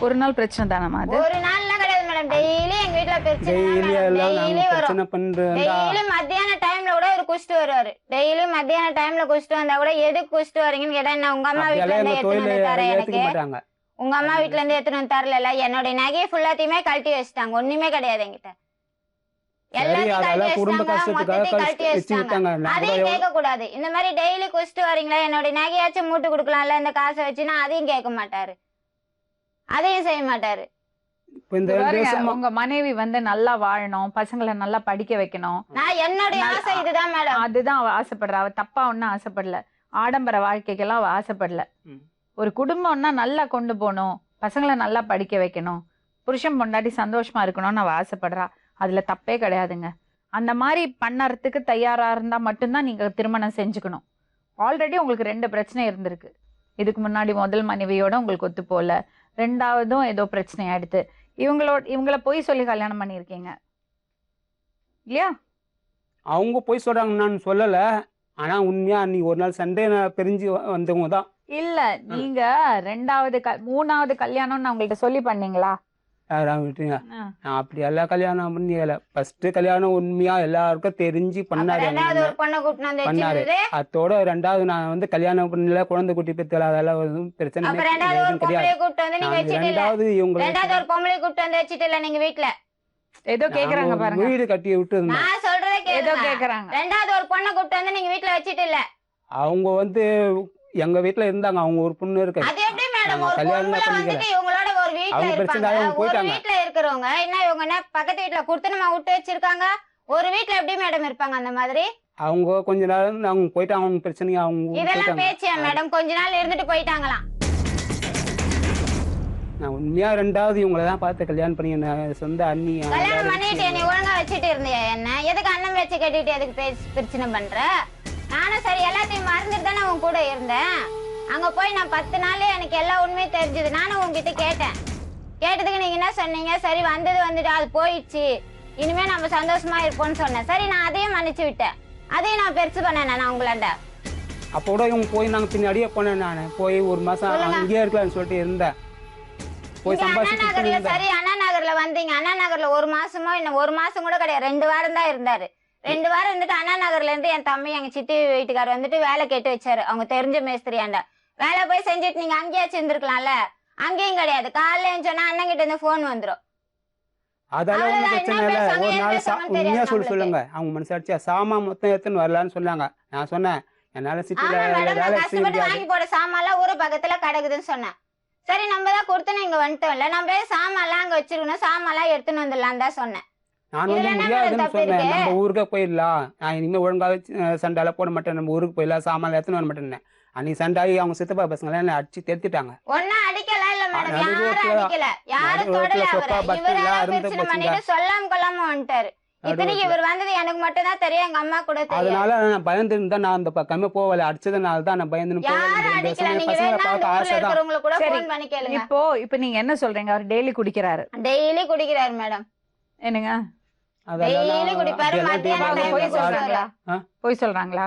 ஒரு நாள் பிரச்சனை தானம்மா அது? ஒரு நாள்லாம் கிடையாது மேடம். டெய்லி எங்க வீட்டுல பிரச்சனை டெய்லி எல்லாம் டெய்லி நாங்கள் வரும். பிரச்சனை பண்ணுறதா. டெய்லி மத்தியான டைம்ல கூட ஒரு குடிச்சிட்டு வருவாரு. டெய்லி மத்தியான டைம்ல குடிச்சிட்டு வந்தா கூட எதுக்கு குடிச்சிட்டு வரீங்கன்னு கேட்டா, என்ன உங்க அம்மா வீட்டுல அப்படியெல்லாம் இருந்து எங்கள் எடுத்துன்னு தொழிலை வந்து தர ஏற்றுக்க எனக்கு? மாட்டாங்க. உங்க அம்மா வீட்டுல இருந்து எடுத்துன்னு வந்து தரல. என்னுடைய நகையை ஃபுல்லாத்தையுமே கழட்டி வச்சுட்டாங்க. ஒண்ணுமே கிடையாது என்கிட்ட. சரி, எல்லாத்தையும் கழட்டி அதெல்லாம் குடும்ப வச்சுட்டாங்க. கஷ்டத்துக்காக மொத்தத்தையும் கழட்டி வச்சு வச்சுட்டாங்க. விட்டாங்க. நான் கூட அதையும் கேட்க கூடாது. இந்த மாதிரி டெய்லி குடிச்சிட்டு வரீங்களா, என்னுடைய நகையாச்சும் மூட்டு கொடுக்கலாம்ல இந்த காசை வச்சுன்னா அதையும் கேட்க மாட்டாரு, அதையும் செய்ய மாட்டாரு. இப்போ இந்த பாருங்க, தேசமா உங்க மனைவி வந்து நல்லா வாழணும், பசங்களை நல்லா படிக்க வைக்கணும், நான் என்னுடைய ஆசை இதுதான் மேடம். அதுதான் அவ ஆசைப்படுறா. அவ தப்பா ஒன்னும் ஆசைப்படல. ஆடம்பர வாழ்க்கைக்கெல்லாம் அவ ஆசைப்படல. ம். ஒரு குடும்பம்னா நல்லா கொண்டு போகணும், பசங்களை நல்லா படிக்க வைக்கணும், புருஷன் பொண்டாட்டி சந்தோஷமா இருக்கணும்னு அவ ஆசைப்படுறா. அதுல தப்பே கிடையாதுங்க. அந்த மாதிரி பண்ணறதுக்கு தயாரா இருந்தா மட்டும்தான் நீங்க திருமணம் செஞ்சுக்கணும். ஆல்ரெடி உங்களுக்கு 2 பிரச்சனை இருந்திருக்கு. இதுக்கு முன்னாடி முதல் மனைவியோட உங்களுக்கு ஒத்து போல, ரெண்டாவதும் ஏதோ பிரச்சனை ஆயிடுது. இவங்கள போய் சொல்லி கல்யாணம் பண்ணியிருக்கீங்க இல்லையா? அவங்க போய் சொல்கிறாங்க, நான் சொல்லலை. ஆனால் உண்மையாக அன்றைக்கி ஒரு நாள் சண்டே நான் பிரிஞ்சு வந்தவங்க தான். இல்ல நீங்க மூணாவது கல்யாணம் நான் உங்கள்ட்ட சொல்லி பண்ணீங்களா? யாராவது விட்டுங்க, நான் அப்படி எல்லா கல்யாணம் பண்ணல. ஃபர்ஸ்ட் கல்யாணம் உண்மையா எல்லாருக்கும் தெரிஞ்சு பண்ணாரு. ரெண்டாவது ஒரு பொண்ணை கூட்டிட்டு வந்து பண்ணாரு. வச்சிருந்தது. அதோட ரெண்டாவது நான் வந்து கல்யாணம் பண்ணல, குழந்தை குட்டி பெற்றல, அதெல்லாம் எதுவும் பிரச்சனை அப்ப ரெண்டாவது ஒரு பொம்பளைய கூட்டிட்டு வந்து நீங்க வச்சிட்டு இல்ல. ரெண்டாவது இவங்க ரெண்டாவது ஒரு பொம்பளைய கூட்டிட்டு வந்து வச்சிட்டு இல்ல நீங்க வீட்ல. ஏதோ கேக்குறாங்க பாருங்க. வீடு கட்டி விட்டு இருந்தேன். நான் சொல்றத ஏதோ கேளுங்க. கேக்குறாங்க. ரெண்டாவது ஒரு பொண்ணை கூட்டிட்டு வந்து நீங்க வீட்ல வச்சிட்டு இல்ல. அவங்க வந்து எங்க வீட்டுல இருந்தாங்க. அவங்க ஒரு பொண்ணு இருக்கு. அது எப்படி மேடம் ஒரு கல்யாணம் பொம்பளை பண்ணிக்கல. வந்துட்டு இவங்களோட ஒரு வீட்ல அவங்க பிரச்சனை இருப்பாங்க. அவங்க ஒரு போயிட்டாங்க. வீட்ல இருக்கிறவங்க என்ன இவங்க என்ன பக்கத்து வீட்ல குடுத்துனமா விட்டு வச்சிருக்காங்க? ஒரு வீட்ல எப்படி மேடம் இருப்பாங்க அந்த மாதிரி? அவங்க கொஞ்ச நேரம் அவங்க போயிட்டாங்க. அவங்க பிரச்சனையா அவங்க இதெல்லாம் போயிட்டாங்க. பேச்சியா மேடம்? கொஞ்ச நாள் இருந்துட்டு போயிட்டாங்களாம். நான் உண்மையா ரெண்டாவது இவங்கள தான் பார்த்து கல்யாணம் பண்ணி சொந்த அண்ணி கல்யாணம் பண்ணிட்டு நீ ஒழுங்கா வச்சிட்டு இருந்தியா என்ன? எதுக்கு அண்ணன் வச்சு கட்டிட்டு எதுக்கு பிரச்சனை பண்ற? நானும் சரி எல்லாத்தையும் மறந்துட்டு தானே உன் கூட இருந்தேன். அங்க போய் நான் 10 நாளே எனக்கு எல்லா உண்மையும் தெரிஞ்சது. நானும் உங்ககிட்ட கேட்டேன். கேட்டதுக்கு நீங்க என்ன சொன்னீங்க? சரி வந்துட்டு அது போயிடுச்சு, இனிமே நம்ம சந்தோஷமா இருப்போம்னு சொன்னேன். சரி நான் அதையும் மன்னிச்சு விட்டேன். அதையும் நான் பெருசு பண்ணேன் நான் உங்களாண்ட. அப்போ கூட இவங்க போய் நாங்க பின்னாடியே போனேன். நான் போய் ஒரு மாசம் அங்கேயே இருக்கலாம்னு சொல்லிட்டு இருந்தேன். போய் அண்ணா சம்பாதிச்சு நகர்ல சரி அண்ணா நகர்ல வந்தீங்க. அண்ணா நகர்ல ஒரு மாசமோ இன்னும் ஒரு மாசம் கூட கிடையாது, 2 வாரம் தான் இருந்தாரு. 2 வாரம் இருந்துட்டு அண்ணா நகர்ல இருந்து என் தம்பி எங்க சித்தி வீட்டுக்காரர் வந்துட்டு வேலை கேட்டு வச்சாரு. அவங்க தெரிஞ்ச மேஸ்திரியாண்ட வேலை போய் செஞ்சுட்டு நீங்க அங்கேயாச்சும் இருந்திருக்கலாம்ல. அங்கேயும் கிடையாது. காலையில சொன்னா அண்ணன் கிட்ட இருந்து போன் வந்துரும். அதெல்லாம் ஒன்றும் பிரச்சனை இல்லை. ஒரு நாள் உண்மையா சொல்லுங்க. அவங்க மனசாட்சியா சாமான் மொத்தம் எடுத்துன்னு வரலான்னு சொன்னாங்க. நான் சொன்னேன் என்னால சிட்டில வேலை செய்ய முடியாது. வாங்கி போட சாமான்லாம் ஊரு பக்கத்துல கிடக்குதுன்னு சொன்னேன். சரி நம்ம தான் கொடுத்துன்னு இங்க வந்துட்டோம்ல, நம்ம சாமான்லாம் அங்க வச்சிருக்கணும், சாமான்லாம் எடுத்துன்னு வந்துடலாம் தான் சொன்னேன். நான் வந்து முடியாதுன்னு சொன்னேன். நம்ம ஊருக்கே போயிடலாம், நான் இனிமேல் ஒழுங்காக சண்டையெல்லாம் போட மாட்டேன், நம்ம ஊருக்கு போயிடலாம், சாமான் எடுத்துன்னு வர மாட்டேன். அன்னைக்கு சண்டாயி அவங்க சித்தப்பா பசங்க எல்லாம் அடிச்சு தெடுத்துட்டாங்க. ஒன்னும் அடிக்கலாம் இல்ல மேடம், யாரும் அடிக்கல, யாரும் தொடல. இவரு சொல்லாம கொள்ளாம வந்துட்டாரு. இத்தனைக்கு இவர் வந்தது எனக்கு மட்டும் தான் தெரியும், எங்க அம்மா கூட தெரியும். அதனால நான் பயந்து இருந்தா நான் அந்த பக்கமே போகல. அடிச்சதுனால தான் நான் பயந்து போகல. இப்போ நீங்க என்ன சொல்றீங்க? அவர் டெய்லி குடிக்கிறாரு? டெய்லி குடிக்கிறாரு மேடம். என்னங்க டெய்லி குடிப்பாரு. போய் சொல்றாங்களா?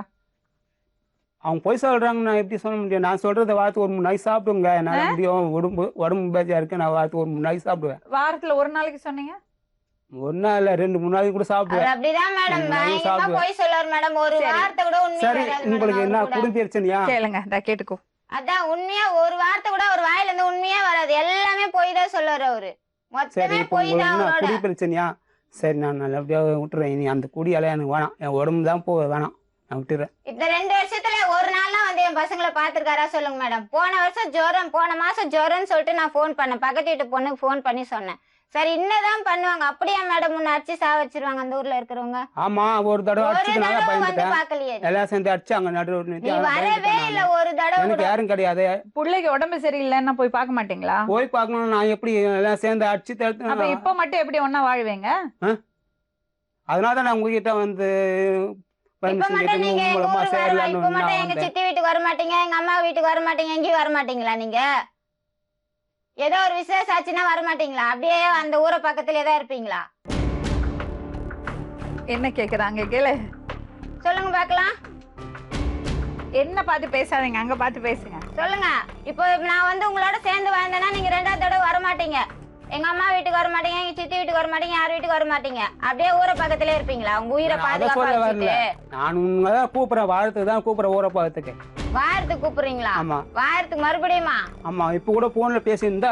அவங்க போய் சொல்றாங்க. நான் எப்படி சொல்ல முடியும்? நான் சொல்றத வாரத்து ஒரு 3 நாள் சாப்பிடுங்க. என்னால முடியும், உடம்பு பேஜா இருக்கு. நான் வாரத்து ஒரு 3 நாள் சாப்பிடுவேன். வாரத்துல ஒரு நாளைக்கு சொன்னீங்க? ஒரு நாள் இல்ல, 2-3 நாளைக்கு கூட சாப்பிடுவேன். அப்படிதான் மேடம் போய் சொல்றாரு மேடம். ஒரு வார்த்தை கூட உண்மை. சரி, உங்களுக்கு என்ன குடும்ப பிரச்சனையா? கேளுங்க, நான் கேட்டுக்கோ. அதான் உண்மையா ஒரு வார்த்தை கூட ஒரு வாயில இருந்து உண்மையா வராது, எல்லாமே போய் தான் சொல்லுவாரு அவரு. மொத்தமே போய் தான். குடி பிரச்சனையா? சரி, நான் நல்லபடியா விட்டுறேன். இனி அந்த குடியால எனக்கு வேணாம், என் உடம்பு தான் வேணாம், நான் விட்டுறேன். இந்த 2 வருஷத்துல ஒரு நாள் தான் வந்து என் பசங்களை பாத்துருக்காரா சொல்லுங்க மேடம்? போன வருஷம் ஜுரம், போன மாசம் ஜுரம்னு சொல்லிட்டு நான் போன் பண்ணேன், பக்கத்து வீட்டு பொண்ணுக்கு போன் பண்ணி சொன்னேன். சரி இன்னதான் பண்ணுவாங்க, அப்படியே மேடம் உன்னை அடிச்சு சாவச்சிருவாங்க அந்த ஊர்ல இருக்கிறவங்க. ஆமா, ஒரு தடவை அடிச்சதுனால பயந்துட்டேன். எல்லாம் சேர்ந்து அடிச்சாங்க நடுவுல. நீ வரவே இல்ல ஒரு தடவை. எனக்கு யாரும் கிடையாது. பிள்ளைக்கு உடம்பு சரியில்லைன்னா போய் பார்க்க மாட்டீங்களா? போய் பார்க்கணும். நான் எப்படி எல்லாம் சேர்ந்து அடிச்சு தடுத்து? அப்ப இப்ப மட்டும் எப்படி ஒன்னா வாழ்வீங்க? அதனாலதான் நான் உங்ககிட்ட வந்து இப்ப மட்டும் நீங்க எங்க ஊருக்கு வரலாம், இப்ப மட்டும் எங்க சித்தி வீட்டுக்கு வர மாட்டீங்க, எங்க அம்மா வீட்டுக்கு வர மாட்டீங்க, எங்கேயும் வர மாட்டீங்களா? நீங்க ஏதோ ஒரு விசேஷம் ஆச்சுன்னா வர மாட்டீங்களா? அப்படியே அந்த ஊரை பக்கத்துல ஏதோ இருப்பீங்களா? என்ன கேக்குறாங்க கேளு. சொல்லுங்க பாக்கலாம். என்ன பார்த்து பேசாதீங்க, அங்க பார்த்து பேசுங்க. சொல்லுங்க. இப்போ நான் வந்து உங்களோட சேர்ந்து வாழ்ந்தேன்னா நீங்க 2வது தடவை வர மாட்டீங்க, எங்க அம்மா வீட்டுக்கு வர மாட்டீங்க, எங்க சித்தி வீட்டுக்கு வர மாட்டீங்க, யார் வீட்டுக்கு வர மாட்டீங்க, அப்படியே ஊரை பக்கத்துல இருப்பீங்களா? உங்க உயிரை பாதுகாப்பு. நான் உங்களை கூப்பிடுறேன், வாரத்துக்கு தான் கூப்பிடுறேன், ஊரை பார்த்துக்கு. வாரத்துக்கு கூப்பிடுறீங்களா? ஆமா. வாரத்துக்கு மறுபடியுமா? ஆமா, இப்ப கூட போன்ல பேசியிருந்தா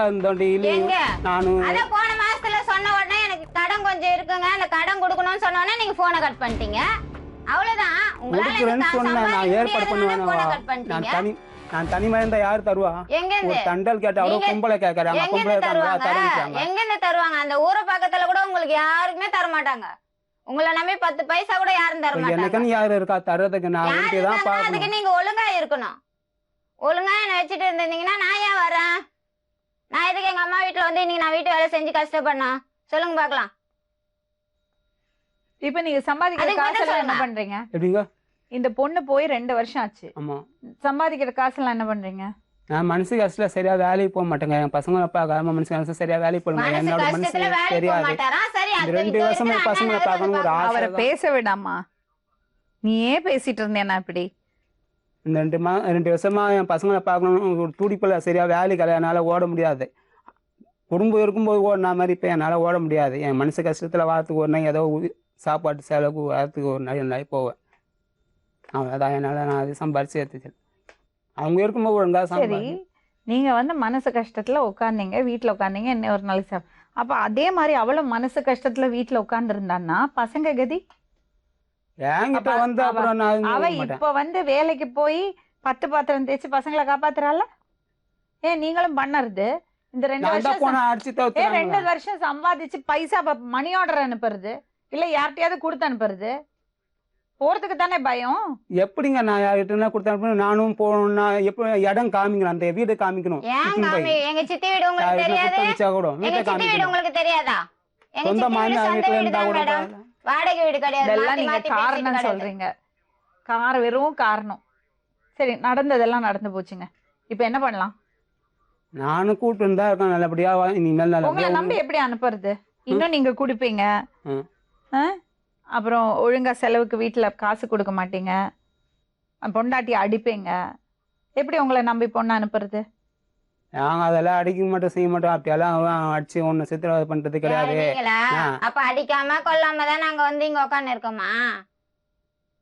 நானு அதான் போன மாசத்துல சொன்ன உடனே எனக்கு கடன் கொஞ்சம் இருக்குங்க, அந்த கடன் கொடுக்கணும்னு சொன்ன உடனே நீங்க போனை கட் பண்ணிட்டீங்க. அவ்வளவுதான். நான் ஏற்பாடு பண்ணுவேன். நான் தனிமா இருந்தா யாரு தருவா? ஒரு தண்டல் கேட்டா அவ்வளவு கும்பலை கேட்கறாங்க. எங்க இருந்து தருவாங்க? அந்த ஊரை பக்கத்துல கூட உங்களுக்கு யாருக்குமே தர மாட்டாங்க. உங்களை நம்பி 10 பைசா கூட யாரும் தர மாட்டாங்க. எனக்குன்னு யாரு இருக்கா தர்றதுக்கு? நான் வேண்டியதான் பாக்கணும். அதுக்கு நீங்க ஒழுங்கா இருக்கணும். ஒழுங்கா என்ன வச்சுட்டு இருந்தீங்கன்னா நான் ஏன் வரேன்? நான் எதுக்கு எங்க அம்மா வீட்டுல வந்து இன்னைக்கு நான் வீட்டு வேலை செஞ்சு கஷ்டப்படனா? சொல்லுங்க பாக்கலாம். இப்ப நீங்க சம்பாதிக்கிற காசுல என்ன பண்றீங்க? எப்படிங்க? இந்த பொண்ணு போய் 2 வருஷம் ஆச்சு. ஆமா. சம்பாதிக்கிற காசுலாம் என்ன பண்றீங்க? நான் மனசு கஷ்டத்தில் சரியா வேலைக்கு போக மாட்டேங்க. என் பசங்களை பார்க்காம மனசு கஷ்டம் சரியா வேலைக்கு போக மாட்டேன். என்னோட மனசு தெரியாது. இந்த 2 வருஷமா பசங்களை பார்க்கணும் ஒரு அவரை ஆசை. பேச விடாமா, நீ ஏன் பேசிட்டு இருந்தேனா இப்படி? இந்த 2 வருஷமா என் பசங்களை பார்க்கணும் ஒரு துடிப்பில் சரியா வேலைக்கு என்னால் ஓட முடியாது. குடும்பம் இருக்கும்போது ஓடின மாதிரி இப்போ என்னால் ஓட முடியாது. என் மனசு கஷ்டத்தில் வாரத்துக்கு ஒரு நாள் ஏதோ சாப்பாட்டு செலவுக்கு வாரத்துக்கு ஒரு நாள் போவேன். அவ்வளோதான் என்னால் நான் அது சம்பாரிச்சு எடுத்துச்சேன். அவங்க இருக்கும்போது ஒழுங்காக சரி, சம்பாதி. நீங்க வந்து மனசு கஷ்டத்துல உட்காந்தீங்க, வீட்டுல உட்காந்தீங்க, என்ன ஒரு நாளைக்கு அப்ப அதே மாதிரி அவளும் மனசு கஷ்டத்துல வீட்டுல உட்கார்ந்து இருந்தான்னா பசங்க கதி? என்கிட்ட அப்ப வந்து அப்புறம் நான் அவ இருக்க மாட்டேன். இப்ப வந்து வேலைக்கு போய் 10 பாத்திரம் தேய்ச்சி பசங்களை காப்பாத்துறாள். ஏன் நீங்களும் பண்ணறது? இந்த 2 நான் தான் வருஷம் போன அடிச்சு 2 தவிர்த்து வருஷம் சம்பாதிச்சு பைசா மணி ஆர்டர் அனுப்புறது இல்ல யார்கிட்டயாவது கொடுத்து அனுப்புறது? போறதுக்கு தானே பயம். எப்படிங்க நான் யார்கிட்ட கொடுத்தா நானும் போகணும்னா எப்ப இடம் காமிக்கணும், அந்த வீடு காமிக்கணும். எங்க சித்தி வீடு உங்களுக்கு தெரியாது? கூட எங்க வீட்டை சித்தி வீடு காமிக்கணும். உங்களுக்கு தெரியாதா? எங்க சொந்த சித்தி வீடு மாமியார் சொந்த வீட்டுல வீடு இருந்தா தான் கூட மேடம், வாடகை வீடு கிடையாது. இதெல்லாம் மாத்தி நீங்க மாத்தி பேசிட்டு காரணம் கிடக்கு. சொல்றீங்க. வெறும் காரணம். சரி, நடந்ததெல்லாம் நடந்து போச்சுங்க. இப்ப என்ன பண்ணலாம்? நானும் கூப்பிட்டு இருந்தா இருக்கேன் நல்லபடியா. இனிமேல் உங்களை நல்லபடியா நம்பி எப்படி அனுப்புறது? இன்னும் நீங்க குடிப்பீங்க, ம். அப்புறம் ஒழுங்கா செலவுக்கு வீட்டுல காசு கொடுக்க மாட்டீங்க, பொண்டாட்டி அடிப்பீங்க. எப்படி உங்களை நம்பி பொண்ணு அனுப்புறது? நாங்க அதெல்லாம் அடிக்க மாட்டோம், செய்ய மாட்டோம். அப்படியெல்லாம் அடிச்சு ஒண்ணு சித்திரவதை பண்றது கிடையாது. யாரு நீங்களா? ஆ. அப்ப அடிக்காம கொல்லாம தான் நாங்க வந்து இங்க உட்காந்து இருக்கோமா?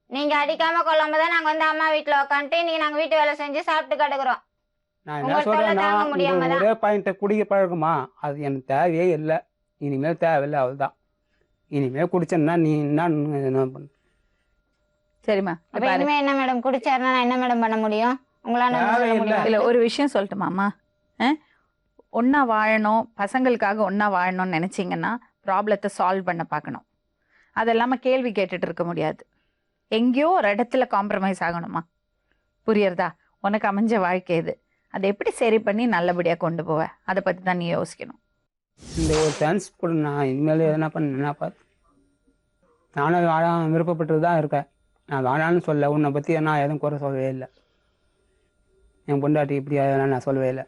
நீங்க அடிக்காம கொல்லாம தான் நாங்க வந்து அம்மா வீட்டுல உட்காந்துட்டு இன்னைக்கு நாங்க வீட்டு வேலை செஞ்சு சாப்பிட்டு கிடக்குறோம். நான் என்ன உங்கள்ட்ட சொல்றேன்னா, தாங்க முடியாம இந்த ஒரே பாயிண்ட குடிக்க பழகுமா, அது எனக்கு தேவையே இல்லை. இனிமேல் தேவையில்லை, அவ்வளவுதான். இனிமேல் குடிச்சேன்னா நீ என்ன பண்ண? சரிம்மா, அப்ப இனிமே என்ன மேடம் குடிச்சாருன்னா நான் என்ன மேடம் பண்ண முடியும்? உங்களால என்ன சொல்ல தேவையில்லை. முடியும்? இல்ல, ஒரு விஷயம் சொல்லட்டுமாம்மா. ஒன்னா வாழணும், பசங்களுக்காக ஒன்னா வாழணும்னு நினைச்சீங்கன்னா ப்ராப்ளத்தை சால்வ் பண்ண பார்க்கணும். அது இல்லாம கேள்வி கேட்டுட்டு இருக்க முடியாது. எங்கேயோ ஒரு இடத்துல காம்ப்ரமைஸ் ஆகணுமா? புரியுறதா? உனக்கு அமைஞ்ச வாழ்க்கை இது, அதை எப்படி சரி பண்ணி நல்லபடியா கொண்டு போவ, அதை பத்தி தான் நீ யோசிக்கணும். இந்த ஒரு சான்ஸ் கூட நான் இனிமேல் எதனா பண்ணா பார்த்து நானும் வாழ விருப்பப்பட்டு தான் இருக்கேன். நான் வாழான்னு சொல்ல, உன்னை பற்றி நான் எதுவும் குறை சொல்லவே இல்லை. என் பொண்டாட்டி இப்படி அதெல்லாம் நான் சொல்லவே இல்லை.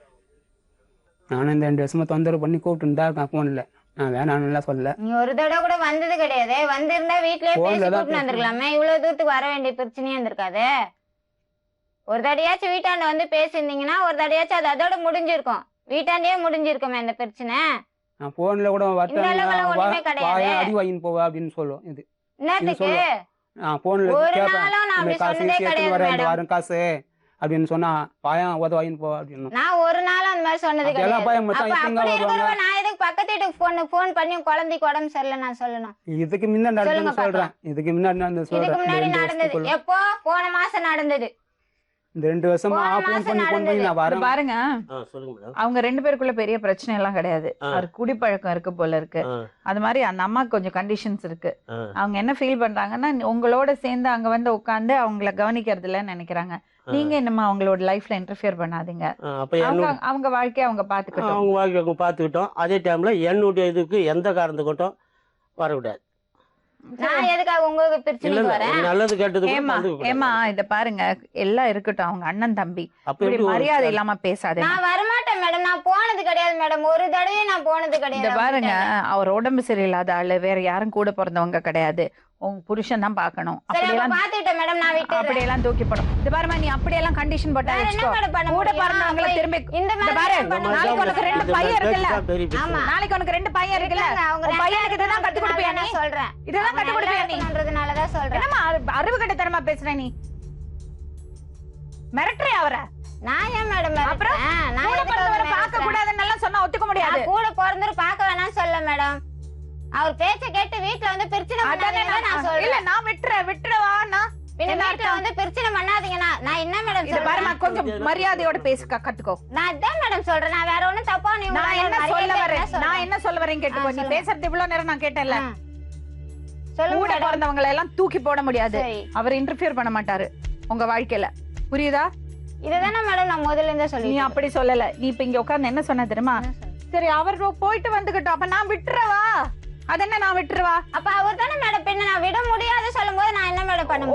நானும் இந்த 2 வருஷமா தொந்தரவு பண்ணி கூப்பிட்டு தான் இருக்கேன் ஃபோனில். நான் வேணான்னுலாம் சொல்லல. நீ ஒரு தடவை கூட வந்தது கிடையாது. வந்திருந்தா வீட்லயே பேசி போன்ல தான் கூப்பிட்டு வந்திருக்கலாமே. இவ்வளவு தூரத்துக்கு வர வேண்டிய பிரச்சனையே இருந்திருக்காது. ஒரு தடையாச்சும் வீட்டாண்ட வந்து பேசியிருந்தீங்கன்னா ஒரு தடையாச்சும் அது அதோட முடிஞ்சிருக்கும். வீட்டாண்டே முடிஞ்சிருக்குமே அந்த பிரச்சனை. நான் ஃபோனில் கூட இந்த அளவுல ஒண்ணுமே கிடையாது. அடி வாங்கின்னு போவா அப்படின்னு சொல்லும். இது என்னத்துக்கு நான் ஃபோனில் ஒரு கேட்பேன், நாளும் நான் இந்த அப்படி காசு சொன்னதே சேர்த்து கிடையாது வர இந்த மேடம். வாரம் காசு அப்படின்னு சொன்னா பாயம் உத வாங்கின்னு போவா அப்படின்னு. நான் ஒரு நாளும் அந்த மாதிரி சொன்னது அப்படியெல்லாம் கிடையாது. பயம் மச்சான், அப்ப இப்படிங்க அப்படி வருவாங்க. இருக்கிறவங்க நான் எதுக்கு பக்கத்து வீட்டுக்கு ஃபோன் பண்ணி குழந்தைக்கு உடம்பு சரியில்லை நான் சொல்லணும்? இதுக்கு முன்னாடி நடந்தது சொல்லுங்க சொல்றேன். இதுக்கு முன்னாடி நடந்தது இதுக்கு சொல்றேன். முன்னாடி இந்த 2 நடந்தது வருஷத்துக்குள்ள. எப்போ? போன மாசம் நடந்தது. இந்த 2 வருஷமா போன ஃபோன் மாசம் பண்ணி நான் இது வரேன். பாருங்க, சொல்லுங்க மேடம். அவங்க 2 பேருக்குள்ள பெரிய பிரச்சனை எல்லாம் கிடையாது. ஆ. அவர் குடிப்பழக்கம் இருக்கு போல இருக்கு. ஆ, அது மாதிரி அந்த அம்மாக்கு கொஞ்சம் கண்டிஷன்ஸ் இருக்கு. ஆ. அவங்க என்ன ஃபீல் பண்றாங்கன்னா, உங்களோட சேர்ந்து அங்க வந்து உட்காந்து அவங்கள கவனிக்கிறது இல்லைன்னு நினைக்கிறாங்க. நீங்க என்னமா அவங்களோட லைஃப்ல இன்டர்ஃபியர் பண்ணாதீங்க. அப்ப அவங்க என்னோட அவங்க வாழ்க்கையை அவங்க பாத்துக்கிட்டோம். அவங்க வாழ்க்கை பார்த்துக்கிட்டோம். அதே டைம்ல என்னுடைய இதுக்கு எந்த காரணத்துக்கிட்டும் வரக்கூடாது. நான் எதுக்காக உங்க இல்ல பிரச்சனைக்கு வரேன்? நல்லது கெட்டது ஏமா இத பாருங்க, எல்லாம் இருக்கட்டும், அவங்க அண்ணன் தம்பி அப்ப இப்படி எப்படி மரியாதை இல்லாம பேசாதே. நான் வரமாட்டேன் மேடம். நான் போனது கிடையாது மேடம். ஒரு தடவை நான் போனது இத கிடையாது. பாருங்க, அவர் உடம்பு சரியில்லாத ஆளு, வேற யாரும் கூட பிறந்தவங்க கிடையாது. உங்க புருஷன் தான் பாக்கணும். சரி, அப்ப அப்படியெல்லாம் பாத்துக்கிட்டேன் மேடம். நான் விட்டுறேன். அப்படியெல்லாம் தூக்கி போடும். இது பாருமா, நீ அப்படியெல்லாம் கண்டிஷன் போட்டா வேற என்ன வச்சுக்கோ. மேடம் பண்ண கூட முடியும்? பிறந்தவங்கள போய் திரும்பி இந்த இந்த மாதிரி பாரு, தான் பண்ண நாளைக்கு முடியும். உனக்கு 2 பையன் இருக்குல்ல. ஆமா. நாளைக்கு உனக்கு 2 பையன் இருக்குல்ல. அவங்க உன் பையனுக்கு இதெல்லாம் கத்து கொடுப்பியா நீ? சொல்றேன். இதெல்லாம் கத்து கொடுப்பியா நீ? பண்றதுனாலதான் சொல்றேன். என்னமா அறிவு கட்டத்தனமா பேசுற நீ? மிரட்டுறே அவரை. நான் ஏன் மேடம் அப்புறம் மிரட்டுறேன்? நான் கூட எதுக்கு பிறந்தவரை அவரை பார்க்க மிரட்டுறேன்? கூடாதுன்னு எல்லாம் சொன்னா ஒத்துக்க முடியாது. நான் கூட பிறந்தவரை பார்க்க வேணாம்னு சொல்ல மேடம். அவர் பேச்ச கேட்டு வீட்ல வந்து பிரச்சனை அதானே பண்ணாதீங்கன்னு நான் இல்ல, சொல்றேன். நான் விட்டுறவா நான்? பின்ன என்ன வீட்ல வந்து பிரச்சனை பண்ணாதீங்கன்னா நான் என்ன மேடம் இத பாருமா, சொல்றேன்? கொஞ்சம் மரியாதையோட பேசுக்க கத்துக்கோ. நான் இதான் மேடம் சொல்றேன். நான் வேற ஒண்ணும் தப்பா நீ நான் என்ன சொல்ல வரேன், நான் என்ன சொல்ல வரேன் கேட்டுக்கோ. நீ சொல்லுங்க. பேசுறது இவ்வளவு நேரம் நான் கேட்டேன்ல. சொல்லுங்க கூட மேடம். பிறந்தவங்களை எல்லாம் தூக்கி போட முடியாது. சரி. அவர் இன்டர்ஃபியர் பண்ண மாட்டாரு உங்க வாழ்க்கையில. புரியுதா? இதுதானே மேடம் நான் முதல்ல இருந்தே நீ சொல்லி அப்படி சொல்லல. நீ இப்ப இங்க உட்கார்ந்து என்ன சொன்ன தெரியுமா? சரி, அவர் போயிட்டு வந்துகிட்டோம், அப்ப நான் விட்டுறவா? அதென்ன நான் விட்டுருவா? அப்ப அவர் தானே மேடம் பின்ன நான் விட முடியாது சொல்லும் போது நான் என்ன மேடம் பண்ண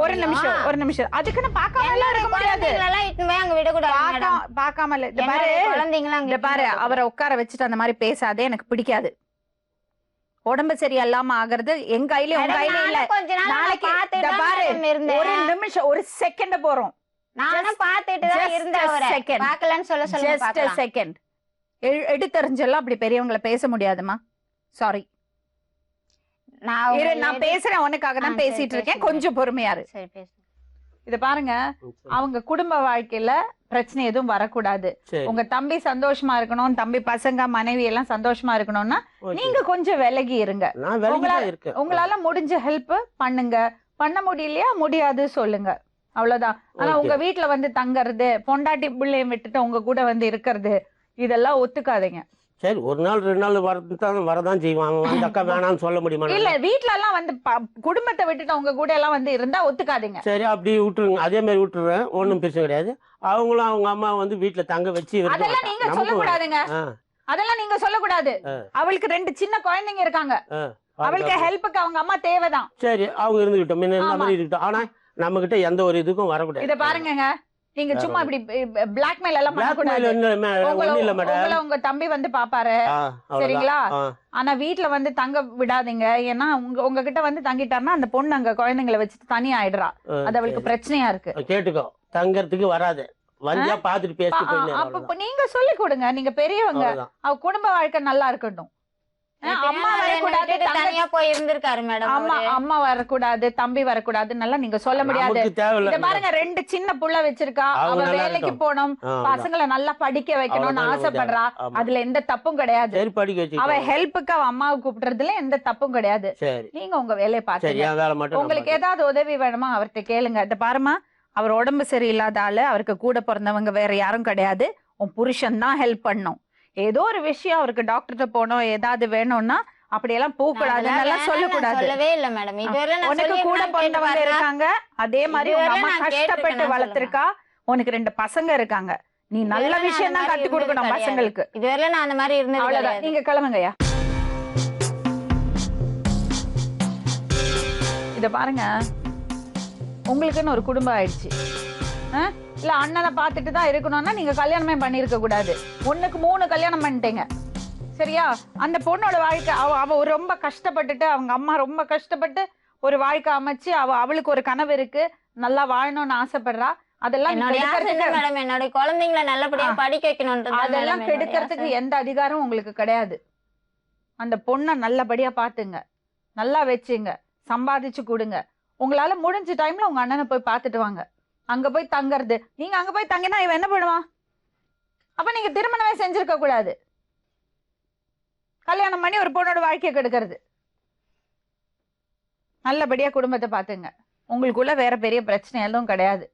ஒரு நிமிஷம் அதுக்குன்னு பார்க்காம எல்லாம் இருக்க முடியாது. இட்டுன்னு போய் அங்க விடக்கூடாது மேடம். பார்க்காம இல்ல. இந்த பாரு குழந்தைங்களா இந்த பாரு, அவரை உட்கார வச்சுட்டு அந்த மாதிரி பேசாதே, எனக்கு பிடிக்காது. உடம்பு சரியில்லாம ஆகுறது என் கையில உங்க கையில இல்ல. நாளைக்கு இந்த பாரு, ஒரு நிமிஷம் ஒரு செகண்ட் போறோம். நானும் பாத்துட்டு தான் இருந்தேன். அவரை பார்க்கலன்னு சொல்ல ஜஸ்ட் a second. எடுத்தறிஞ்செல்லாம் அப்படி பெரியவங்களை பேச முடியாதுமா. சாரி, நான் பேசுறேன், உனக்காக தான் பேசிட்டு இருக்கேன். கொஞ்சம் பொறுமையா இரு. சரி பேசு. இத பாருங்க, அவங்க குடும்ப வாழ்க்கையில பிரச்சனை எதுவும் வரக்கூடாது. உங்க தம்பி சந்தோஷமா இருக்கணும், தம்பி பசங்க மனைவி எல்லாம் சந்தோஷமா இருக்கணும்னா நீங்க கொஞ்சம் விலகி இருங்க. உங்களால முடிஞ்ச ஹெல்ப் பண்ணுங்க. பண்ண முடியலையா முடியாது சொல்லுங்க, அவ்வளவுதான். ஆனா உங்க வீட்டுல வந்து தங்கறது, பொண்டாட்டி பிள்ளையும் விட்டுட்டு உங்க கூட வந்து இருக்கிறது, இதெல்லாம் ஒத்துக்காதீங்க. சரி, ஒரு நாள் 2 நாள் வரதான் செய்வான். அந்த அக்கா வேணாம்னு சொல்ல முடியுமா? இல்ல, வீட்டுல எல்லாம் வந்து குடும்பத்தை விட்டுட்டு உங்க கூட எல்லாம் வந்து இருந்தா ஒத்துக்காதீங்க. சரி, அப்படி விட்டுருங்க. அதே மாதிரி விட்டுருவேன், ஒன்னும் பிரச்சனை கிடையாது. அவங்களும் அவங்க அம்மா வந்து வீட்டுல தங்க வச்சு அதெல்லாம் நீங்க சொல்லக்கூடாதுங்க. அதெல்லாம் நீங்க சொல்லக்கூடாது. அவளுக்கு 2 சின்ன குழந்தைங்க இருக்காங்க. அவளுக்கு ஹெல்ப்புக்கு அவங்க அம்மா தேவைதான். சரி, அவங்க இருந்துகிட்டோம், முன்ன மாதிரி இருக்கட்டும். ஆனா நம்ம கிட்ட எந்த ஒரு இதுக்கும் வரக்கூடாது. இத பாருங்க, நீங்க சும்மா இப்படி பிளாக்மெயில் எல்லாம் பண்ணக்கூடாது. உங்க தம்பி வந்து பாப்பாரு, சரிங்களா? ஆனா வீட்டுல வந்து தங்க விடாதீங்க. ஏன்னா உங்ககிட்ட வந்து தங்கிட்டாருன்னா அந்த பொண்ணு அங்க குழந்தைங்களை வச்சுட்டு தனி ஆயிடுறா. அது அவளுக்கு பிரச்சனையா இருக்கு. கேட்டுக்கோ, தங்கறதுக்கு வராது. வந்தியா பாத்துட்டு பேசிட்டு அப்ப நீங்க சொல்லி கொடுங்க. நீங்க பெரியவங்க, அவ குடும்ப வாழ்க்கை நல்லா இருக்கட்டும். அம்மா வரக்கூடாது, தனியா போய் இருந்திருக்காரு மேடம். அம்மா வரக்கூடாது, தம்பி வரக்கூடாது நல்லா நீங்க சொல்ல முடியாது. இத பாருங்க, 2 சின்ன புள்ள வச்சிருக்கா. அவ வேலைக்கு போகணும், பசங்களை நல்லா படிக்க வைக்கணும்னு ஆசைப்படுறா. அதுல எந்த தப்பும் கிடையாது. அவ ஹெல்ப்புக்கு அவ அம்மாவை கூப்பிடுறதுல எந்த தப்பும் கிடையாது. நீங்க உங்க வேலையை பாத்துங்க. உங்களுக்கு ஏதாவது உதவி வேணுமா அவர்கிட்ட கேளுங்க. இத பாருமா, அவர் உடம்பு சரியில்லாத ஆளு, அவருக்கு கூட பிறந்தவங்க வேற யாரும் கிடையாது. உன் புருஷன் தான் ஹெல்ப் பண்ணும். ஏதோ ஒரு விஷயம் அவருக்கு டாக்டர்கிட்ட போனோம், ஏதாவது வேணும்னா அப்படியெல்லாம் போக கூடாதுன்னு சொல்லக்கூடாது. சொல்லவே இல்ல மேடம். உனக்கு கூட பிறந்தவங்க இருக்காங்க, அதே மாதிரி உங்க அம்மா கஷ்டப்பட்டு வளர்த்திருக்கா. உனக்கு 2 பசங்க இருக்காங்க. நீ நல்ல விஷயம் தான் கத்து கொடுக்கணும் பசங்களுக்கு. இதுவரை நான் அந்த மாதிரி இருந்தது. அவ்வளவுதான், நீங்க கிளம்புங்கய்யா. இத பாருங்க, உங்களுக்குன்னு ஒரு குடும்பம் ஆயிடுச்சு. இல்ல அண்ணனை பார்த்துட்டு தான் இருக்கணும்னா நீங்க கல்யாணமே பண்ணிருக்க கூடாது. 1க்கு 3 கல்யாணம் பண்ணிட்டீங்க, சரியா? அந்த பொண்ணோட வாழ்க்கை, அவ ரொம்ப கஷ்டப்பட்டுட்டு, அவங்க அம்மா ரொம்ப கஷ்டப்பட்டு ஒரு வாழ்க்கை அமைச்சு, அவளுக்கு ஒரு கனவு இருக்கு, நல்லா வாழணும்னு ஆசைப்படுறா. அதெல்லாம் என்னோட குழந்தைங்களை நல்லபடியா படிக்க வைக்கணும். அதெல்லாம் கெடுக்கிறதுக்கு எந்த அதிகாரமும் உங்களுக்கு கிடையாது. அந்த பொண்ணை நல்லபடியா பாத்துங்க, நல்லா வச்சுங்க, சம்பாதிச்சு கொடுங்க. உங்களால முடிஞ்ச டைம்ல உங்க அண்ணனை போய் பாத்துட்டு வாங்க. அங்க போய் தங்கறது, நீங்க அங்க போய் தங்கினா இவன் என்ன பண்ணுவான்? அப்ப நீங்க திருமணமே செஞ்சிருக்க கூடாது. கல்யாணம் பண்ணி ஒரு பொண்ணோட வாழ்க்கையை கெடுக்கிறது. நல்லபடியா குடும்பத்தை பாத்துங்க. உங்களுக்குள்ள வேற பெரிய பிரச்சனை எதுவும் கிடையாது.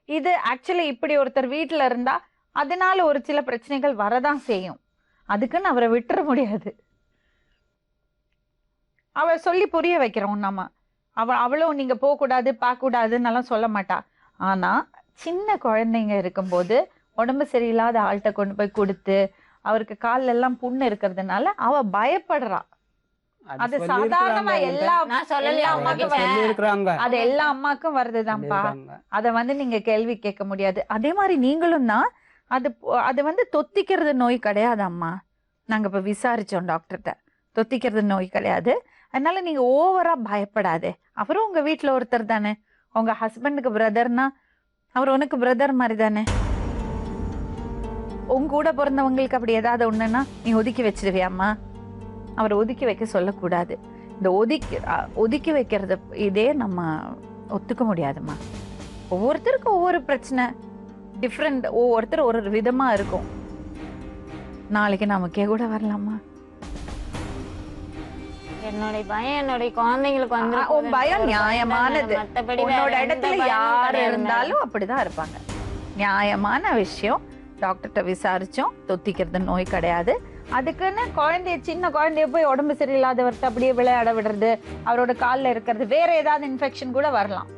இது ஆக்சுவலி இப்படி ஒருத்தர் வீட்டுல இருந்தா அதனால ஒரு சில பிரச்சனைகள் வரதான் செய்யும். அதுக்குன்னு அவரை விட்டுற முடியாது. அவ சொல்லி புரிய வைக்கிறோம் நம்ம. அவளும் நீங்க போக கூடாது, பார்க்க கூடாதுன்னு எல்லாம் சொல்ல மாட்டா. ஆனா சின்ன குழந்தைங்க இருக்கும்போது உடம்பு சரியில்லாத ஆள்கிட்ட கொண்டு போய் கொடுத்து அவருக்கு கால்ல எல்லாம் புண்ணு இருக்கிறதுனால அவ பயப்படுறா. அது சாதாரணமா எல்லா அம்மாக்கும் வருதுதான்ப்பா. அத வந்து நீங்க கேள்வி கேட்க முடியாது. அதே மாதிரி நீங்களும் தான். அது வந்து தொத்திக்கிறது நோய் கிடையாது அம்மா. நாங்க இப்ப விசாரிச்சோம் டாக்டர்கிட்ட, தொத்திக்கிறது நோய் கிடையாது. அதனால நீங்க ஓவரா பயப்படாதே. அவரும் உங்க வீட்டுல ஒருத்தர் தானே. உங்க ஹஸ்பண்டுக்கு பிரதர்னா அவர் உனக்கு பிரதர் மாதிரி தானே. உங்க கூட பிறந்தவங்களுக்கு அப்படி ஏதாவது ஒண்ணுன்னா நீ ஒதுக்கி வச்சிருவியாம்மா? அவரை ஒதுக்கி வைக்க சொல்லக்கூடாது. இந்த ஒதுக்கி வைக்கிறது இதே நம்ம ஒத்துக்க முடியாதுமா. ஒவ்வொருத்தருக்கும் ஒவ்வொரு பிரச்சனை டிஃப்ரெண்ட், ஒவ்வொருத்தர் ஒரு விதமா இருக்கும். நாளைக்கு நமக்கே கூட வரலாமா? என்னோட பயம் என்னோட குழந்தைங்களுக்கு வந்து உன் பயம் நியாயமானது. உன்னோட இடத்துல யாரு இருந்தாலும் அப்படிதான் இருப்பாங்க. நியாயமான விஷயம். டாக்டர்கிட்ட விசாரிச்சோம், தொத்திக்கிறது நோய் கிடையாது. அதுக்குன்னு சின்ன குழந்தைய போய் உடம்பு சரியில்லாதவர்கிட்ட அப்படியே விளையாட விடுறது, அவரோட காலில் இருக்கிறது, வேற ஏதாவது இன்ஃபெக்ஷன் கூட வரலாம்.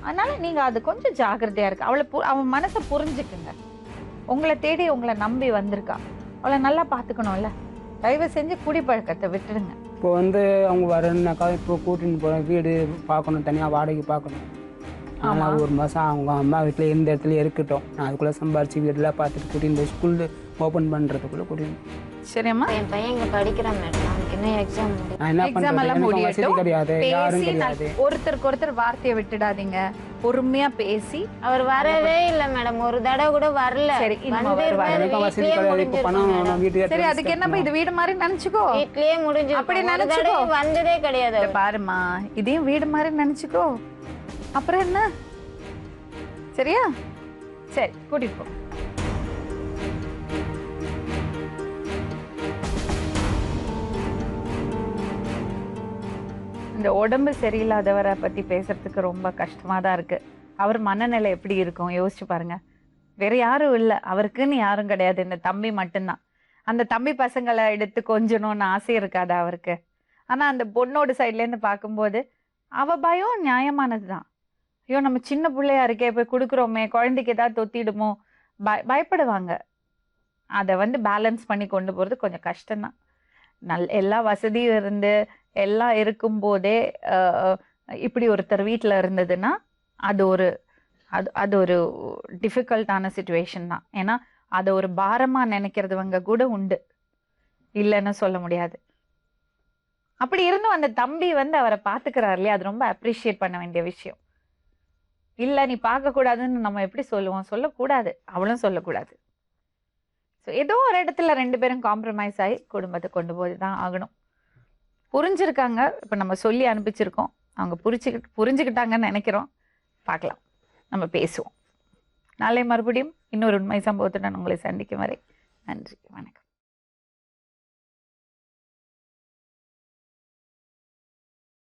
அதனால நீங்க அது கொஞ்சம் ஜாக்கிரதையா இருக்கு. அவன் மனசை புரிஞ்சுக்குங்க. உங்களை தேடி உங்களை நம்பி வந்திருக்கா, அவளை நல்லா பாத்துக்கணும்ல. தயவு செஞ்சு குடிப்பழக்கத்தை விட்டுடுங்க. இப்போ வந்து அவங்க வரணுனாக்கா இப்போ கூட்டின்னு போகிறேன், வீடு பார்க்கணும், தனியாக வாடகை பார்க்கணும். ஆனால் ஒரு மாதம் அவங்க அம்மா வீட்டில் இருந்த இடத்துல இருக்கட்டும், நான் அதுக்குள்ளே சம்பாரிச்சு வீடெல்லாம் பார்த்துட்டு கூட்டின்னு போய் ஸ்கூலு ஓப்பன் பண்ணுறதுக்குள்ளே கூட்டின்னு சரிம்மா என் பையன் இங்க படிக்கிறான் மேடம், அவனுக்கு இன்னும் எக்ஸாம் முடியும். நான் என்ன எக்ஸாம் எல்லாம் பண்ணுறது, எனக்கு வசதி முடியட்டும் கிடையாது, யாரும் பேசி கிடையாது. ஒருத்தருக்கு ஒருத்தர் வார்த்தையை விட்டுடாதீங்க, பொறுமையா பேசி அவர் வரவே இல்லை மேடம், ஒரு தடவை கூட வரல. சரி, இனிமே வந்துருவாரு, வருவாரு. எனக்கும் வசதி வீட்லயே கிடையாது. இப்போ பணம் முடிஞ்சிருக்கும் நான் மேடம். வீட்டுக்கு சரி அதுக்கு என்னப்பா இது வீடு மாதிரி நினைச்சுக்கோ. வீட்லயே முடிஞ்சு அப்படி அப்படி நினைச்சுக்கோ. நினைச்சதே வந்ததே கிடையாது இத அவர். பாருமா, இதையும் வீடு மாதிரி நினைச்சுக்கோ, அப்புறம் என்ன? சரியா? சரி கூட்டிட்டு போ. இந்த உடம்பு சரியில்லாதவரை பத்தி பேசுறதுக்கு ரொம்ப கஷ்டமா தான் இருக்கு. அவர் மனநிலை எப்படி இருக்கும் யோசிச்சு பாருங்க. வேற யாரும் இல்லை, அவருக்குன்னு யாரும் கிடையாது, இந்த தம்பி மட்டும்தான். அந்த தம்பி பசங்களை எடுத்து கொஞ்சணும்னு ஆசை இருக்காது அவருக்கு. ஆனா அந்த பொண்ணோட சைட்ல இருந்து பார்க்கும்போது அவ பயம் நியாயமானது தான். ஐயோ நம்ம சின்ன பிள்ளையா இருக்கே, போய் கொடுக்குறோமே, குழந்தைக்கு ஏதாவது தொத்திடுமோ, பயப்படுவாங்க. அதை வந்து பேலன்ஸ் பண்ணி கொண்டு போறது கொஞ்சம் கஷ்டம்தான். எல்லா வசதியும் இருந்து எல்லாம் இருக்கும்போதே இப்படி ஒருத்தர் வீட்டில் இருந்ததுன்னா அது ஒரு டிஃபிகல்ட்டான சுச்சுவேஷன் தான். ஏன்னா அதை ஒரு பாரமா நினைக்கிறதுவங்க கூட உண்டு, இல்லைன்னு சொல்ல முடியாது. அப்படி இருந்தும் அந்த தம்பி வந்து அவரை பார்த்துக்கிறார் இல்லையா, அது ரொம்ப அப்ரிஷியேட் பண்ண வேண்டிய விஷயம். இல்லை நீ பார்க்கக்கூடாதுன்னு நம்ம எப்படி சொல்லுவோம், சொல்லக்கூடாது, அவளும் சொல்லக்கூடாது. ஸோ ஏதோ ஒரு இடத்துல ரெண்டு பேரும் காம்ப்ரமைஸ் ஆகி குடும்பத்தை கொண்டு போய் தான் ஆகணும். புரிஞ்சிருக்காங்க, இப்போ நம்ம சொல்லி அனுப்பிச்சிருக்கோம், அவங்க புரிஞ்சுக்கிட்டாங்கன்னு நினைக்கிறோம். பார்க்கலாம், நம்ம பேசுவோம். நாளை மறுபடியும் இன்னொரு உண்மை சம்பவத்துடன் உங்களை சந்திக்கும் வரை நன்றி, வணக்கம்.